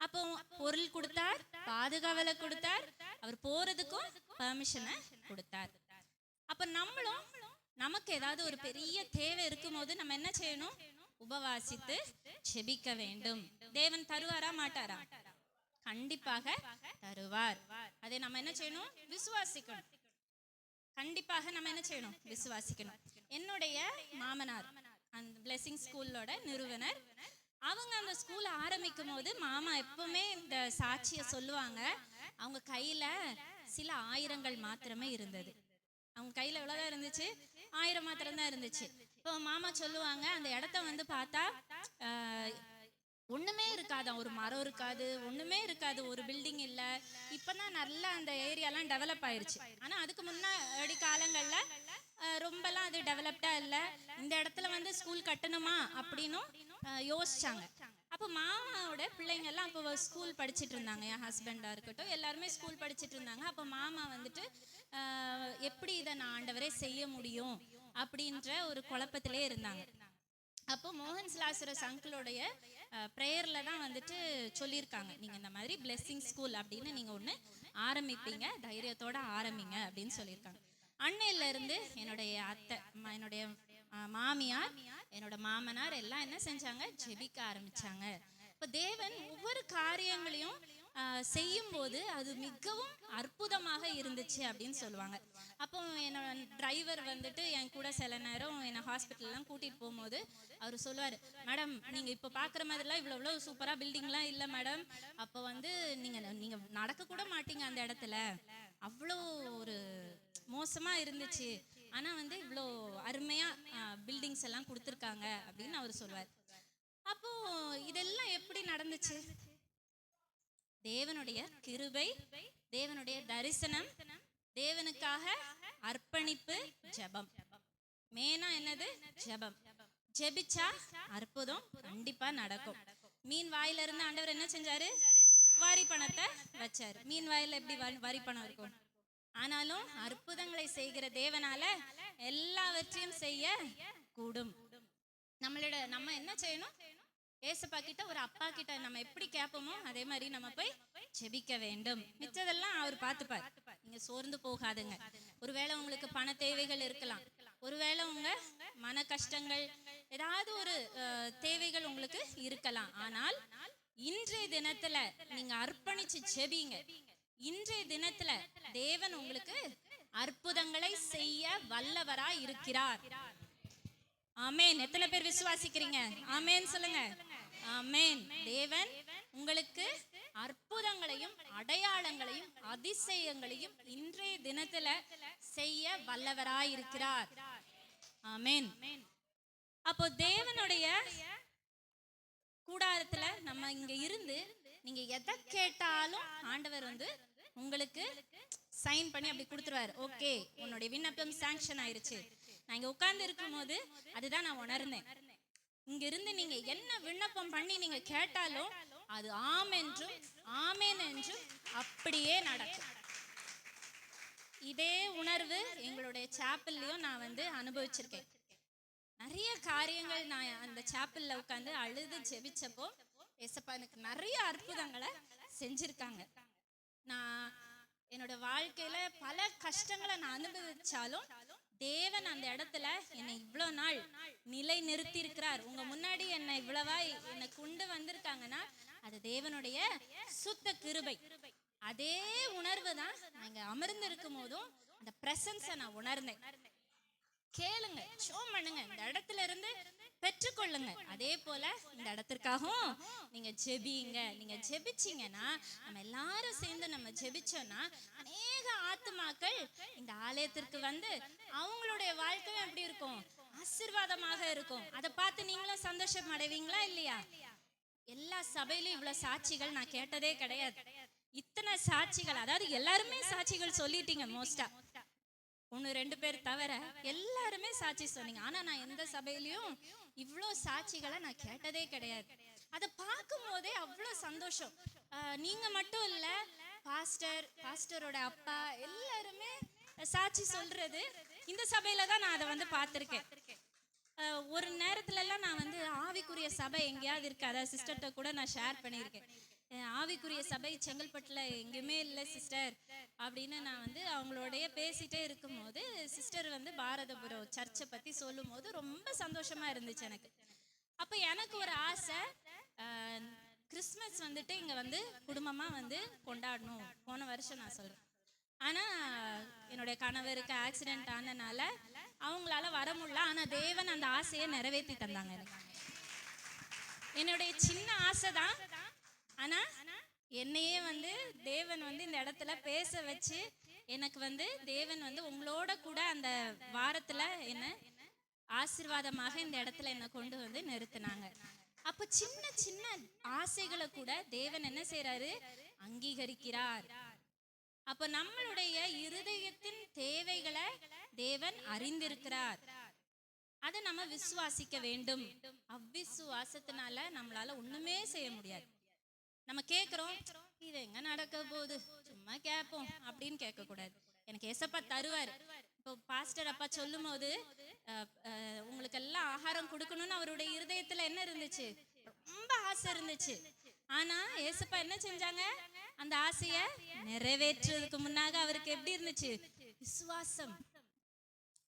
அப்போ பொருள் கொடுத்தார், பாதுகாவலை கொடுத்தார், அவர் போறதுக்கும் பெர்மிஷனை கொடுத்தார். அப்ப நம்மளும் நமக்கு ஏதாவது ஒரு பெரிய தேவை இருக்கும் போது நம்ம என்ன செய்யணும்? உபவாசித்து ஜெபிக்க வேண்டும். தேவன் தருவாரா மாட்டாரா? கண்டிப்பாக தருவார். அதை நம்ம என்ன செய்யணும்? விசுவாசிக்கணும். கண்டிப்பாக நம்ம என்ன செய்யணும்? விசுவாசிக்கணும். என்னுடைய மாமனார் அந்த பிளெஸிங் ஸ்கூலோட நிறுவனர். அவங்க அந்த ஸ்கூல் ஆரம்பிக்கும் போது மாமா எப்பவுமே இந்த சாட்சியை சொல்லுவாங்க. அவங்க கையில சில ஆயிரங்கள் மாத்திரமே இருந்தது. அவங்க கையில எவ்வளவுதான் இருந்துச்சு? 1000 மாத்திரம் தான் இருந்துச்சு. இப்போ மாமா சொல்லுவாங்க, அந்த இடத்த வந்து பார்த்தா ஒண்ணுமே இருக்காது, ஒரு மரம் இருக்காது, ஒண்ணுமே இருக்காது, ஒரு பில்டிங் இல்லை. இப்பதான் நல்லா அந்த ஏரியாலாம் டெவலப் ஆயிருச்சு. ஆனா அதுக்கு முன்னாடி காலங்கள்ல ரொம்பலாம் அது டெவலப்டா இல்லை. இந்த இடத்துல வந்து ஸ்கூல் கட்டணுமா அப்படின்னும் யோசிச்சாங்க. அப்போ மாமாவோட பிள்ளைங்க எல்லாம் அப்போ ஸ்கூல் படிச்சுட்டு இருந்தாங்க. என் ஹஸ்பண்டா இருக்கட்டும், எல்லாருமே ஸ்கூல் படிச்சுட்டு இருந்தாங்க. அப்போ மாமா வந்துட்டு எப்படி இதை நான் ஆண்டவரே செய்ய முடியும் அப்படின்ற ஒரு குழப்பத்திலே இருந்தாங்க. அப்போ மோகன் லாசரஸ் அங்கிளோடைய ப்ரேயர்ல தான் வந்துட்டு சொல்லியிருக்காங்க, நீங்க இந்த மாதிரி பிளெஸிங் ஸ்கூல் அப்படின்னு நீங்க ஒன்று ஆரம்பிப்பீங்க, தைரியத்தோட ஆரம்பிங்க அப்படின்னு சொல்லியிருக்காங்க. அன்னையில இருந்து என்னுடைய அத்தை, என்னுடைய மாமியார், என்னோட மாமனார் எல்லாம் என்ன செஞ்சாங்க? ஜெபிக்க ஆரம்பிச்சாங்க. இப்போ தேவன் ஒவ்வொரு காரியங்களையும் செய்யும் போது அது மிகவும் அற்புதமாக இருந்துச்சு அப்படின்னு சொல்லுவாங்க. அப்போ என்னோட டிரைவர் வந்துட்டு என் கூட சில நேரம் என்னை ஹாஸ்பிட்டல்லாம் கூட்டிட்டு போகும்போது அவர் சொல்லுவார், மேடம் நீங்க இப்போ பார்க்குற மாதிரிலாம் இவ்வளோ சூப்பராக பில்டிங்லாம் இல்லை மேடம், அப்போ வந்து நீங்க நடக்க கூட மாட்டீங்க அந்த இடத்துல, அவ்வளோ ஒரு மோசமா இருந்துச்சு, ஆனா வந்து இவ்வளோ அருமையா பில்டிங்ஸ் எல்லாம் கொடுத்துருக்காங்க அப்படின்னு அவர் சொல்வார். அப்போ இதெல்லாம் எப்படி நடந்துச்சு? தேவனுடைய கிருபை, தேவனுடைய தரிசனம், தேவனுக்காக அர்ப்பணிப்பு, ஜெபம். மேனா என்னது? ஜெபம். ஜெபிச்சா அற்புதம் கண்டிப்பா நடக்கும். மீன் வாயில இருந்து ஆண்டவர் என்ன செஞ்சாரு? வரி பணத்தை வச்சாரு. மீன் வாயில எப்படி வரி பணம் இருக்கும்? ஆனாலும் அற்புதங்களை செய்கிற தேவனால எல்லாவற்றையும் செய்ய கூடும். நம்ம என்ன செய்யணும்? ஏசப்பா கிட்ட, ஒரு அப்பா கிட்ட நம்ம எப்படி கேட்போமோ அதே மாதிரி நம்ம போய் ஜெபிக்க வேண்டும். மிச்சதெல்லாம் அவர் பார்த்துப்பார். நீங்க சோர்ந்து போகாதுங்க. ஒருவேளை உங்களுக்கு பண தேவைகள் இருக்கலாம், ஒருவேளை உங்க மன கஷ்டங்கள், ஏதாவது ஒரு தேவைகள் உங்களுக்கு இருக்கலாம். ஆனால் இன்றைய தினத்துல நீங்க அர்ப்பணிச்சு ஜெபிங்க. இன்றைய தினத்துல தேவன் உங்களுக்கு அற்புதங்களை செய்ய வல்லவராய் இருக்கிறார். ஆமேன். எத்தனை பேர் விசுவாசிக்கிறீங்க? ஆமேன் சொல்லுங்க. ஆமேன். தேவன் உங்களுக்கு அற்புதங்களையும் அடையாளங்களையும் அதிசயங்களையும் இன்றைய தினத்துல செய்ய வல்லவராய் இருக்கிறார். ஆமேன். அப்போ தேவனுடைய கூடாரத்துல நம்ம இங்க இருந்து நீங்க எதை கேட்டாலும் ஆண்டவர் வந்து உங்களுக்கு சைன் பண்ணி அப்படி கொடுத்துருவாரு. ஓகே, உன்னுடைய விண்ணப்பம் சாங்ஷன் ஆயிருச்சு. நான் இங்க உட்கார்ந்து இருக்கும் போது அதுதான் நான் உணர்ந்தேன். இங்க இருந்து நீங்க என்ன விண்ணப்பம் பண்ணி நீங்க கேட்டாலும் அது ஆம் என்றும் ஆமேன் என்றும் அப்படியே நடக்கும். இதே உணர்வு எங்களுடைய சாப்பல்லையும் நான் வந்து அனுபவிச்சிருக்கேன். நிறைய காரியங்கள் நான் அந்த சாப்பல்ல உட்காந்து அழுது ஜெபிச்சப்போ ஏசப்பா எனக்கு நிறைய அற்புதங்களை செஞ்சிருக்காங்க. நான் என்னோட வாழ்க்கையில பல கஷ்டங்களை நான் அனுபவிச்சாலும் தேவன் அந்த இடத்துல என்னை இவ்வளோ நாள் நிலை நிறுத்தி இருக்கிறார். உங்க முன்னாடி என்னை இவ்வளவா என்னை கொண்டு வந்திருக்காங்கன்னா அது தேவனுடைய சுத்த கிருபை. அதே உணர்வு தான் நாங்க அமர்ந்து இருக்கும் போதும் அந்த பிரசன்ஸை நான் உணர்ந்தேன். கேளுங்க, ஜெபம் பண்ணுங்க, இந்த இடத்துல இருந்து பெற்றுக்கொள்ளுங்க. அதே போல இந்த இடத்திற்காகவும் நீங்க ஜெபிங்க. நீங்க ஜெபிச்சீங்கன்னா, நம்ம எல்லாரும் சேர்ந்து நம்ம ஜெபிச்சோம்னா அநேக ஆத்துமாக்கள் இந்த ஆலயத்திற்கு வந்து அவங்களுடைய வாழ்க்கையும் எப்படி இருக்கும், ஆசீர்வாதமாக இருக்கும். அதை பார்த்து நீங்களும் சந்தோஷம் அடைவீங்களா இல்லையா? எல்லா சபையிலும் இவ்வளவு சாட்சிகள் நான் கேட்டதே கிடையாது. இத்தனை சாட்சிகள், அதாவது எல்லாருமே சாட்சிகள் சொல்லிட்டீங்க. மோஸ்டா 1-2 பேர் தவிர எல்லாருமே சாட்சி சொன்னீங்க. ஆனா நான் எந்த சபையிலையும் இவ்வளோ சாட்சிகளை நான் கேட்டதே கிடையாது. அதை பார்க்கும் போதே அவ்வளோ சந்தோஷம். நீங்க மட்டும் இல்ல, பாஸ்டரோட அப்பா எல்லாருமே சாட்சி சொல்றது இந்த சபையில தான் நான் அதை வந்து பார்த்துருக்கேன். ஒரு நேரத்துல எல்லாம் நான் வந்து ஆவிக்குரிய சபை எங்கேயாவது இருக்கு, அதாவது சிஸ்டர்கிட்ட கூட நான் ஷேர் பண்ணியிருக்கேன். ஆவிக்குரிய சபை செங்கல்பட்டுல எங்கேயுமே இல்லை சிஸ்டர் அப்படின்னு நான் வந்து அவங்களோடைய பேசிட்டே இருக்கும்போது சிஸ்டர் வந்து பாரதபுரம் சர்ச்சை பத்தி சொல்லும் போது ரொம்ப சந்தோஷமா இருந்துச்சு எனக்கு. அப்ப எனக்கு ஒரு ஆசை, கிறிஸ்மஸ் வந்துட்டு இங்க வந்து குடும்பமா வந்து கொண்டாடணும். போன வருஷம் நான் சொல்றேன். ஆனா என்னுடைய கணவருக்கு ஆக்சிடென்ட் ஆனனால அவங்களால வர முடியல. ஆனா தேவன் அந்த ஆசையை நிறைவேற்றி தந்தாங்க எனக்கு. என்னுடைய சின்ன ஆசை தான், ஆனா என்னையே வந்து தேவன் வந்து இந்த இடத்துல பேச வச்சு எனக்கு வந்து தேவன் வந்து உங்களோட கூட அந்த வாரத்துல என்ன ஆசீர்வாதமாக இந்த இடத்துல என்ன கொண்டு வந்து நிறுத்தினாங்க. அப்ப சின்ன சின்ன ஆசைகளை கூட தேவன் என்ன செய்யறாரு, அங்கீகரிக்கிறார். அப்ப நம்மளுடைய இருதயத்தின் தேவைகளை தேவன் அறிந்திருக்கிறார். அதை நம்ம விசுவாசிக்க வேண்டும். அவ்விசுவாசத்தினால நம்மளால ஒண்ணுமே செய்ய முடியாது. நம்ம கேட்குறோம், இது எங்க நடக்க போகுது, சும்மா கேட்போம் அப்படின்னு கேட்க கூடாது. எனக்கு ஏசப்பா தருவார். இப்போ பாஸ்டர் அப்பா சொல்லும் போது உங்களுக்கு எல்லாம் ஆகாரம் கொடுக்கணும்னு அவருடைய இருதயத்துல என்ன இருந்துச்சு, ரொம்ப ஆசை இருந்துச்சு. ஆனா ஏசப்பா என்ன செஞ்சாங்க, அந்த ஆசைய நிறைவேற்றுறதுக்கு முன்னாக அவருக்கு எப்படி இருந்துச்சு, விசுவாசம்.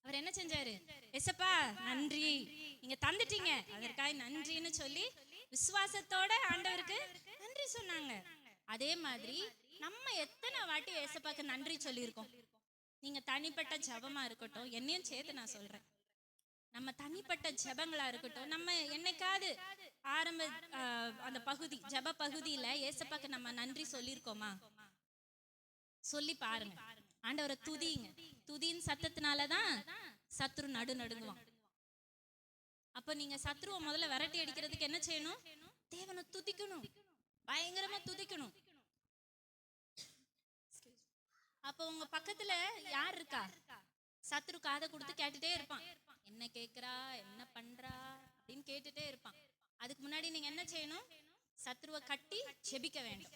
அவர் என்ன செஞ்சாரு, ஏசப்பா நன்றி, நீங்க தந்துட்டீங்க, அதற்காக நன்றின்னு சொல்லி விசுவாசத்தோட ஆண்டவருக்கு நன்றி சொன்னாங்க. அதே மாதிரி நம்ம எத்தனை வாட்டி ஏசப்பாக்கு நன்றி சொல்லியிருக்கோம். நீங்க தனிப்பட்ட ஜபமா இருக்கட்டும், என்னையும் சேர்த்து நான் சொல்றேன், நம்ம தனிப்பட்ட ஜபங்களா இருக்கட்டும், நம்ம என்னைக்காவது ஆரம்ப அந்த பகுதி ஜப பகுதியில ஏசப்பாக்கு நம்ம நன்றி சொல்லியிருக்கோமா? சொல்லி பாருங்க. ஆண்டவரை துதிங்க. துதியின் சத்தத்தினாலதான் சத்ரு நடுங்குவான். அப்ப நீங்க சத்ருவை முதல்ல விரட்டி அடிக்கிறதுக்கு என்ன செய்யணும், தேவனை துதிக்கணும், பயங்கரமா துதிக்கணும். அப்ப உங்க பக்கத்துல யார் இருக்கா, சத்ரு காதை கொடுத்து கேட்டுட்டே இருப்பான், என்ன கேக்குறா, என்ன பண்றா அப்படின்னு கேட்டுட்டே இருப்பான். அதுக்கு முன்னாடி நீங்க என்ன செய்யணும், சத்ருவை கட்டி ஜெபிக்க வேண்டும்.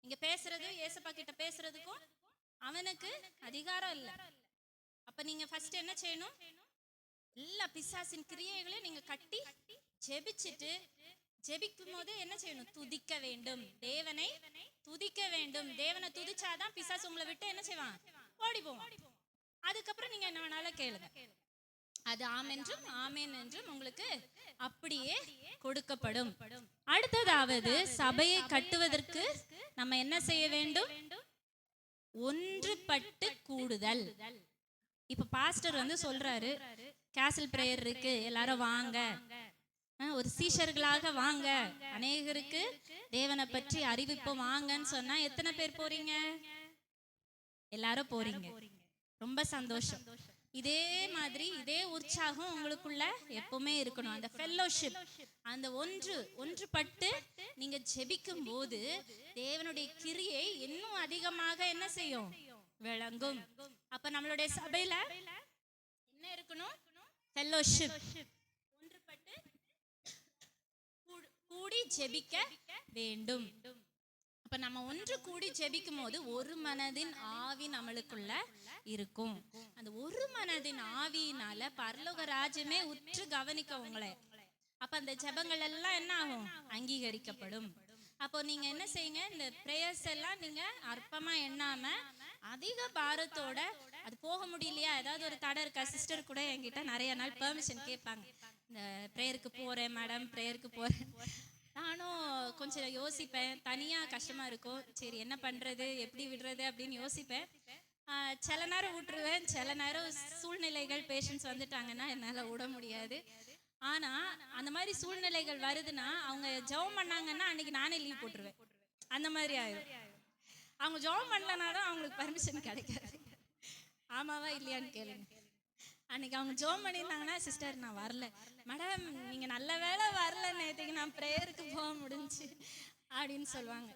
நீங்க பேசுறது ஏசப்பா கிட்ட பேசுறதுக்கும் அவனுக்கு அதிகாரம் இல்லை. அப்ப நீங்க ஃபர்ஸ்ட் என்ன செய்யணும், எல்லா பிசாசின் கிரியைகளையும் நீங்க கட்டி ஜெபிச்சுட்டு, ஜெபிக்கும் போது என்ன செய்யணும், துதிக்க வேண்டும், தேவனை துதிக்க வேண்டும். தேவனை துதிச்சாதான் பிசாசு உங்களை விட்டு என்ன செய்வான், ஓடி போவான். அதுக்கப்புறம் நீங்க என்ன வேணாலும் கேளுங்க, அது ஆமென்றும் ஆமேன் என்றும் உங்களுக்கு அப்படியே கொடுக்கப்படும். அடுத்ததாவது சபையை கட்டுவதற்கு நம்ம என்ன செய்ய வேண்டும், ஒன்றுபட்டு கூடுதல். இப்ப பாஸ்டர் வந்து சொல்றாரு, கேசல் பிரேயர் இருக்கு, எல்லாரும் வாங்க, ஒரு சீஷர்களாக வாங்க, அநேகருக்கு தேவனை பற்றி அறிவிப்போம் வாங்கன்னு சொன்னா எத்தனை பேர் போறீங்க? எல்லாரும் போறீங்க. ரொம்ப சந்தோஷம். இதே மாதிரி இதே உற்சாகம் உங்களுக்குள்ள எப்பவுமே இருக்கணும். அந்த ஃபெல்லோஷிப், அந்த ஒன்றுபட்டு நீங்க ஜெபிக்கும் போது தேவனுடைய கிரியை இன்னும் அதிகமாக என்ன செய்யும், விளங்கும். அப்ப நம்மளுடைய சபையில என்ன இருக்கணும், ஃபெல்லோஷிப், ஒன்றுபட்டு கூடி ஜெபிக்க வேண்டும். அப்ப நம்ம ஒன்று கூடி ஜெபிக்கும் போது ஒரு மனதின் ஆவி நம்மளுக்குள்ள இருக்கும். அந்த ஒரு மனதின் ஆவியினால பரலோக ராஜ்யமே உற்று கவனிக்க உங்களை. அப்ப அந்த ஜெபங்கள் எல்லாம் என்ன ஆகும், அங்கீகரிக்கப்படும். அப்போ நீங்க என்ன செய்யுங்க, இந்த பிரேயர்ஸ் எல்லாம் நீங்க அற்பமா எண்ணாம அதிக பாரத்தோட, அது போக முடியலையா, ஏதாவது ஒரு தடை இருக்கா, சிஸ்டர் கூட என்கிட்ட நிறைய நாள் பெர்மிஷன் கேட்பாங்க, இந்த ப்ரேயருக்கு போறேன் மேடம், ப்ரேயருக்கு போறேன். நானும் கொஞ்சம் யோசிப்பேன், தனியா கஷ்டமா இருக்கும், சரி என்ன பண்றது எப்படி விடுறது அப்படின்னு யோசிப்பேன். சில நேரம் விட்டுருவேன், சில நேரம் சூழ்நிலைகள் பேஷண்ட்ஸ் வந்துட்டாங்கன்னா என்னால் விட முடியாது. ஆனால் அந்த மாதிரி சூழ்நிலைகள் வருதுன்னா அவங்க ஜெபம் பண்ணாங்கன்னா அன்னைக்கு நானே லீவ் போட்டுருவேன். அந்த மாதிரி ஆயிடும். அவங்க ஜெபம் பண்ணலனாலும் அவங்களுக்கு பர்மிஷன் கிடைக்காது. ஆமாவா இல்லையான்னு கேளுங்க. அன்னைக்கு அவங்க ஜெபம் பண்ணியிருந்தாங்கன்னா, சிஸ்டர் நான் வரல, மேடம் நீங்கள் நல்ல வேலை வரல, நேற்றுக்கு நான் ப்ரேயருக்கு போக முடிஞ்சு அப்படின்னு சொல்லுவாங்க.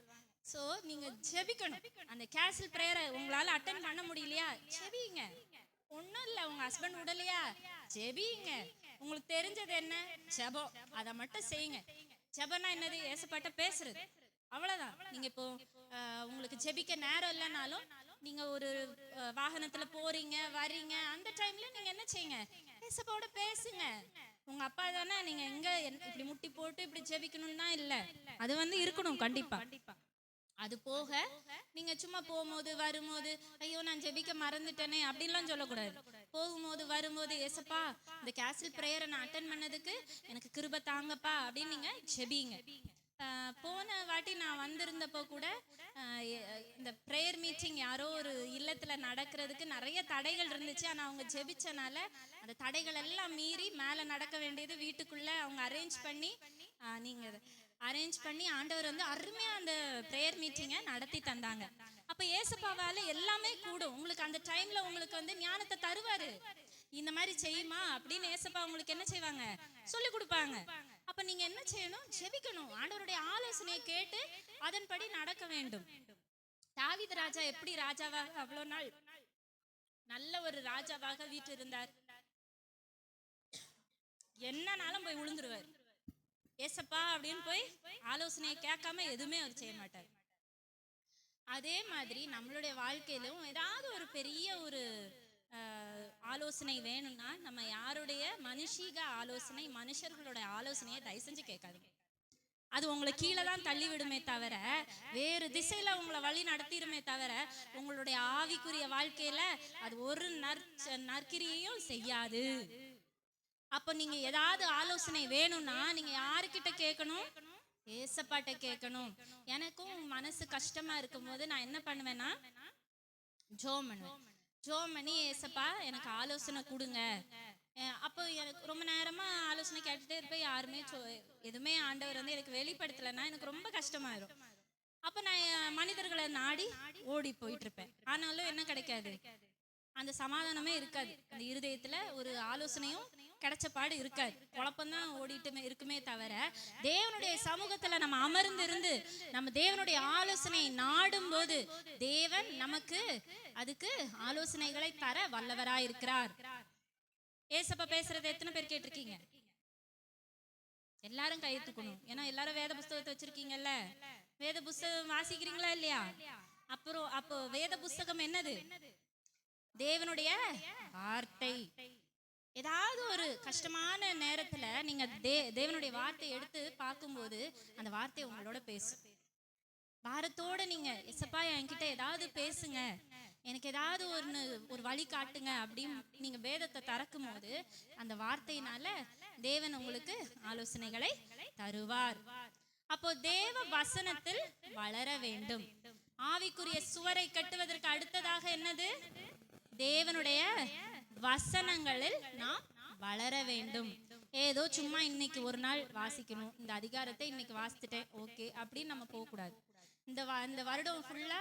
ஸோ நீங்கள் ஜெபிக்கணும். அந்த கேன்சல் ப்ரேயரை உங்களால் அட்டன் பண்ண முடியலையா, ஜெபிங்க. ஒன்றும் இல்லை, உங்கள் ஹஸ்பண்ட் விடலையா, ஜெபிங்க. உங்களுக்கு தெரிஞ்சது என்ன, ஜெபம், அதை மட்டும் செய்யுங்க. ஜெபம்னா என்னது, ஏசப்பாட்ட பேசுறது, அவ்வளோதான். நீங்கள் இப்போ உங்களுக்கு ஜெபிக்க நேரம் இல்லைனாலும் நீங்கள் ஒரு வாகனத்தில் போறீங்க வரீங்க, அந்த டைம்ல நீங்கள் என்ன செய்யுங்க, ஏசப்பாவோட பேசுங்க. உங்க அப்பா தானே, நீங்க எங்க இப்படி முட்டி போட்டு இப்படி ஜெபிக்கணும்னு தான் இல்லை, அது வந்து இருக்கணும் கண்டிப்பா. அது போக நீங்க சும்மா போகும்போது வரும்போது ஐயோ நான் ஜெபிக்க மறந்துட்டேனே அப்படின்லாம் சொல்லக்கூடாது. போகும்போது வரும்போது ஏசப்பா இந்த கேன்சல் ப்ரேயரை நான் அட்டன் பண்ணதுக்கு எனக்கு கிருபை தாங்கப்பா அப்படின்னு நீங்க ஜெபிங்க. போன வாட்டி நான் வந்திருந்தப்போ கூட இந்த ப்ரேயர் மீட்டிங் யாரோ ஒரு இல்லத்துல நடக்கிறதுக்கு நிறைய தடைகள் இருந்துச்சு. ஆனால் அவங்க ஜெபிச்சனால அந்த தடைகள் எல்லாம் மீறி மேலே நடக்க வேண்டியது வீட்டுக்குள்ள அவங்க அரேஞ்ச் பண்ணி ஆண்டவர் வந்து அருமையா அந்த ப்ரேயர் மீட்டிங்கை நடத்தி தந்தாங்க. அப்ப ஏசப்பாவால எல்லாமே கூடும். உங்களுக்கு அந்த டைம்ல உங்களுக்கு வந்து ஞானத்தை தருவாரு. இந்த மாதிரி செய்யுமா அப்படின்னு ஏசப்பா உங்களுக்கு என்ன செய்வாங்க, சொல்லி கொடுப்பாங்க. அப்ப நீங்க என்ன செய்யணும், ஜெபிக்கணும். ஆண்டவருடைய ஆலோசனையை கேட்டு அதன்படி நடக்க வேண்டும். தாவீது ராஜா எப்படி ராஜாவாக அவ்வளவு நாள் நல்ல ஒரு ராஜாவாக வீட்டு இருந்தார். என்னனாலும் போய் விழுந்துருவார். ஏசப்பா அப்படின்னு போய் ஆலோசனையை கேட்காம எதுவுமே அவர் செய்ய மாட்டார். அதே மாதிரி நம்மளுடைய வாழ்க்கையிலும் ஏதாவது ஒரு பெரிய ஒரு ஆலோசனை வேணும்னா நம்ம யாருடைய மனுஷீக ஆலோசனை, மனுஷர்களோட ஆலோசனையை தயவு செஞ்சு கேட்காதீங்க. அது உங்களை கீழே தான் தள்ளி விடுமே தவிர வேறு திசையில உங்களை வழி நடத்திடுமே தவிர உங்களுடைய ஆவிக்குரிய வாழ்க்கையில அது ஒரு நற்கிரியையும் செய்யாது. அப்ப நீங்க ஏதாவது ஆலோசனை வேணும்னா நீங்க யாருக்கிட்ட கேட்கணும், ஏசப்பாட்ட கேட்கணும். எனக்கும் மனசு கஷ்டமா இருக்கும் போது நான் என்ன பண்ணுவேன்னா ஜெபம் பண்ணுவேன். ஜெபம் பண்ணி ஏசப்பா எனக்கு ஆலோசனை கொடுங்க. அப்போ எனக்கு ரொம்ப நேரமா ஆலோசனை கேட்டுட்டே இருப்பேன். யாருமே எதுவுமே ஆண்டவர் வந்து எனக்கு வெளிப்படுத்தலைன்னா எனக்கு ரொம்ப கஷ்டமாயிரும். அப்ப நான் மனிதர்களை நாடி ஓடி போயிட்டு இருப்பேன். ஆனாலும் என்ன கிடைக்காது, அந்த சமாதானமே இருக்காது. அந்த இருதயத்துல ஒரு ஆலோசனையும் கிடைச்ச பாடு இருக்காது. குழப்பம்தான் ஓடிட்டு இருக்குமே தவிர தேவனுடைய சமூகத்துல நம்ம அமர்ந்திருந்து நம்ம தேவனுடைய ஆலோசனை நாடும் போது தேவன் நமக்கு அதுக்கு ஆலோசனைகளை தர வல்லவராயிருக்கிறார். ஏசப்பா பேசுறது எத்தனை பேர் கேட்டிருக்கீங்க? எல்லாரும் கையெழுத்துக்கணும். ஏன்னா எல்லாரும் வேத புஸ்தகத்தை வச்சிருக்கீங்கல்ல, வேத புஸ்தகம் வாசிக்கிறீங்களா இல்லையா? அப்போ வேத புஸ்தகம் என்னது, தேவனுடைய வார்த்தை. ஏதாவது ஒரு கஷ்டமான நேரத்துல நீங்க தேவனுடைய வார்த்தை எடுத்து பார்க்கும்போது அந்த வார்த்தை உங்களோட பேசும். பாரத்தோட நீங்க எசப்பா என்கிட்ட ஏதாவது பேசுங்க, எனக்கு ஏதாவது ஒரு வழி காட்டுங்க அப்படின்னு நீங்க வேதத்தை திறக்கும் போது அந்த வார்த்தையினால தேவன் உங்களுக்கு ஆலோசனைகளை தருவார். அப்போ தேவ வசனத்தில் வளர வேண்டும். ஆவிக்குரிய சுவரை கட்டுவதற்கு அடுத்ததாக என்னது, தேவனுடைய வசனங்களில் நாம் வளர வேண்டும். ஏதோ சும்மா இன்னைக்கு ஒரு நாள் வாசிக்கணும், இந்த அதிகாரத்தை இன்னைக்கு வாசித்துட்டேன் ஓகே அப்படின்னு நம்ம போகக்கூடாது. இந்த வருடம் ஃபுல்லா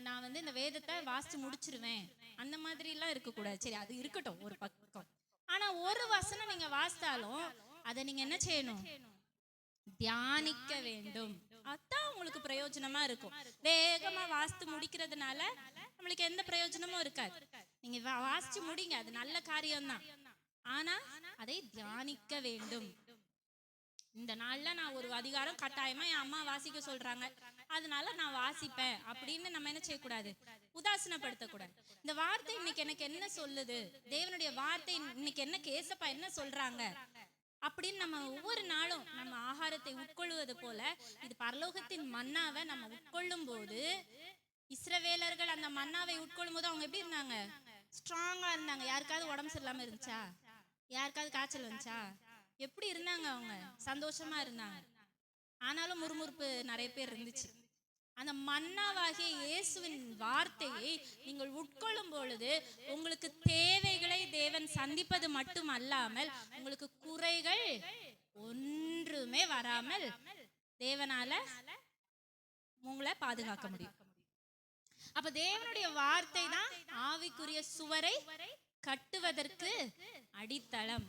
நான் வந்து இந்த வேதத்தை வாசிச்சு முடிச்சிருவேன் அந்த மாதிரிலாம் இருக்கக்கூடாது. சரி அது இருக்கட்டும் ஒரு பக்கம். ஆனா ஒரு வசனம் நீங்க வாசித்தாலும் அதை நீங்க என்ன செய்யணும், தியானிக்க வேண்டும். அதான் உங்களுக்கு பிரயோஜனமா இருக்கும். வேகமா வாசித்து முடிக்கிறதுனால நம்மளுக்கு எந்த பிரயோஜனமும் இருக்காது. நீங்க வாசிச்சு முடிங்க, அது நல்ல காரியம்தான். ஆனா அதை தியானிக்க வேண்டும். இந்த நாள்ல நான் ஒரு அதிகாரம் கட்டாயமா என் அம்மா வாசிக்க சொல்றாங்க அதனால நான் வாசிப்பேன் அப்படின்னு நம்ம என்ன செய்யக்கூடாது, உதாசீனப்படுத்தக்கூடாது. இந்த வார்த்தை இன்னைக்கு எனக்கு என்ன சொல்லுது, தேவனுடைய வார்த்தை இன்னைக்கு என்ன ஏசப்பா என்ன சொல்றாங்க அப்படின்னு நம்ம ஒவ்வொரு நாளும் நம்ம ஆகாரத்தை உட்கொள்வது போல இது பரலோகத்தின் மன்னாவை நம்ம உட்கொள்ளும் போது, இஸ்ரவேலர்கள் அந்த மன்னாவை உட்கொள்ளும் போது அவங்க எப்படி இருந்தாங்க, ஸ்ட்ராங்கா இருந்தாங்க. யாருக்காவது உடம்பு சரியில்லாம இருந்துச்சா, யாருக்காவது காய்ச்சல் வந்துச்சா, எப்படி இருந்தாங்க, அவங்க சந்தோஷமா இருந்தாங்க. ஆனாலும் முறுமுறுப்பு நிறைய பேர் இருந்துச்சு. அந்த மன்னாவாகிய இயேசுவின் வார்த்தையை நீங்கள் உட்கொள்ளும் பொழுது உங்களுக்கு தேவைகளை தேவன் சந்திப்பது மட்டும் அல்லாமல் உங்களுக்கு குறைகள் ஒன்றுமே வராமல் தேவனால உங்களை பாதுகாக்க முடியும். அப்ப தேவனுடைய வார்த்தை தான் ஆவிக்குரிய சுவரை கட்டுவதற்கு அடித்தளம்.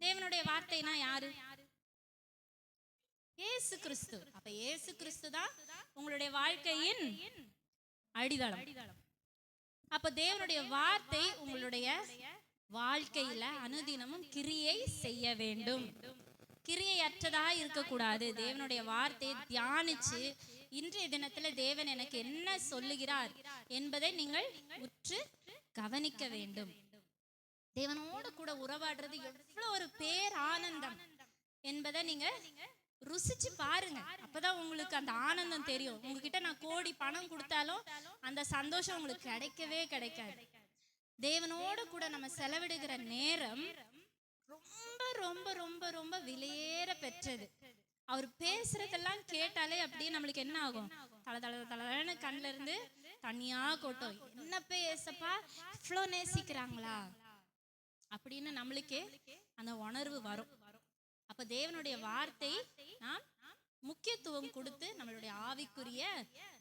தேவனுடைய வார்த்தைனா யாரு? இயேசு கிறிஸ்து. அப்ப இயேசு கிறிஸ்து தான் உங்களுடைய வாழ்க்கையின் அடித்தளம். அப்ப தேவனுடைய வார்த்தை உங்களுடைய வாழ்க்கையில அனுதினமும் கிரியை செய்ய வேண்டும். கிரியையற்றதா இருக்கக்கூடாது. தேவனுடைய வார்த்தையை தியானிச்சு இன்றைய தினத்துல தேவன் எனக்கு என்ன சொல்லுகிறார் என்பதை நீங்கள் உற்று கவனிக்க வேண்டும். தேவனோட கூட உறவாடுறது எவ்வளவு ஒரு பேர் ஆனந்தம் என்பதை நீங்க ருசிச்சு பாருங்க. அப்பதான் உங்களுக்கு அந்த ஆனந்தம் தெரியும். உங்ககிட்ட நான் கோடி பணம் கொடுத்தாலும் அந்த சந்தோஷம் உங்களுக்கு கிடைக்கவே கிடைக்காது. தேவனோட கூட நம்ம செலவிடுகிற நேரம் ரொம்ப ரொம்ப ரொம்ப ரொம்ப விலையேற பெற்றது. அவர் பேசுறதெல்லாம் கேட்டாலே அப்படியே நம்மளுக்கு என்ன ஆகும்? தல தல தலன்னு கண்ணுல இருந்து தனியா கொட்டும். என்ன பேசப்பா இவ்வளோ நேசிக்கிறாங்களா அப்படின்னு நம்மளுக்கே அந்த உணர்வு வரும். அப்ப தேவனுடைய வார்த்தை நாம் முக்கியத்துவம் கொடுத்து நம்மளுடைய ஆவிக்குரிய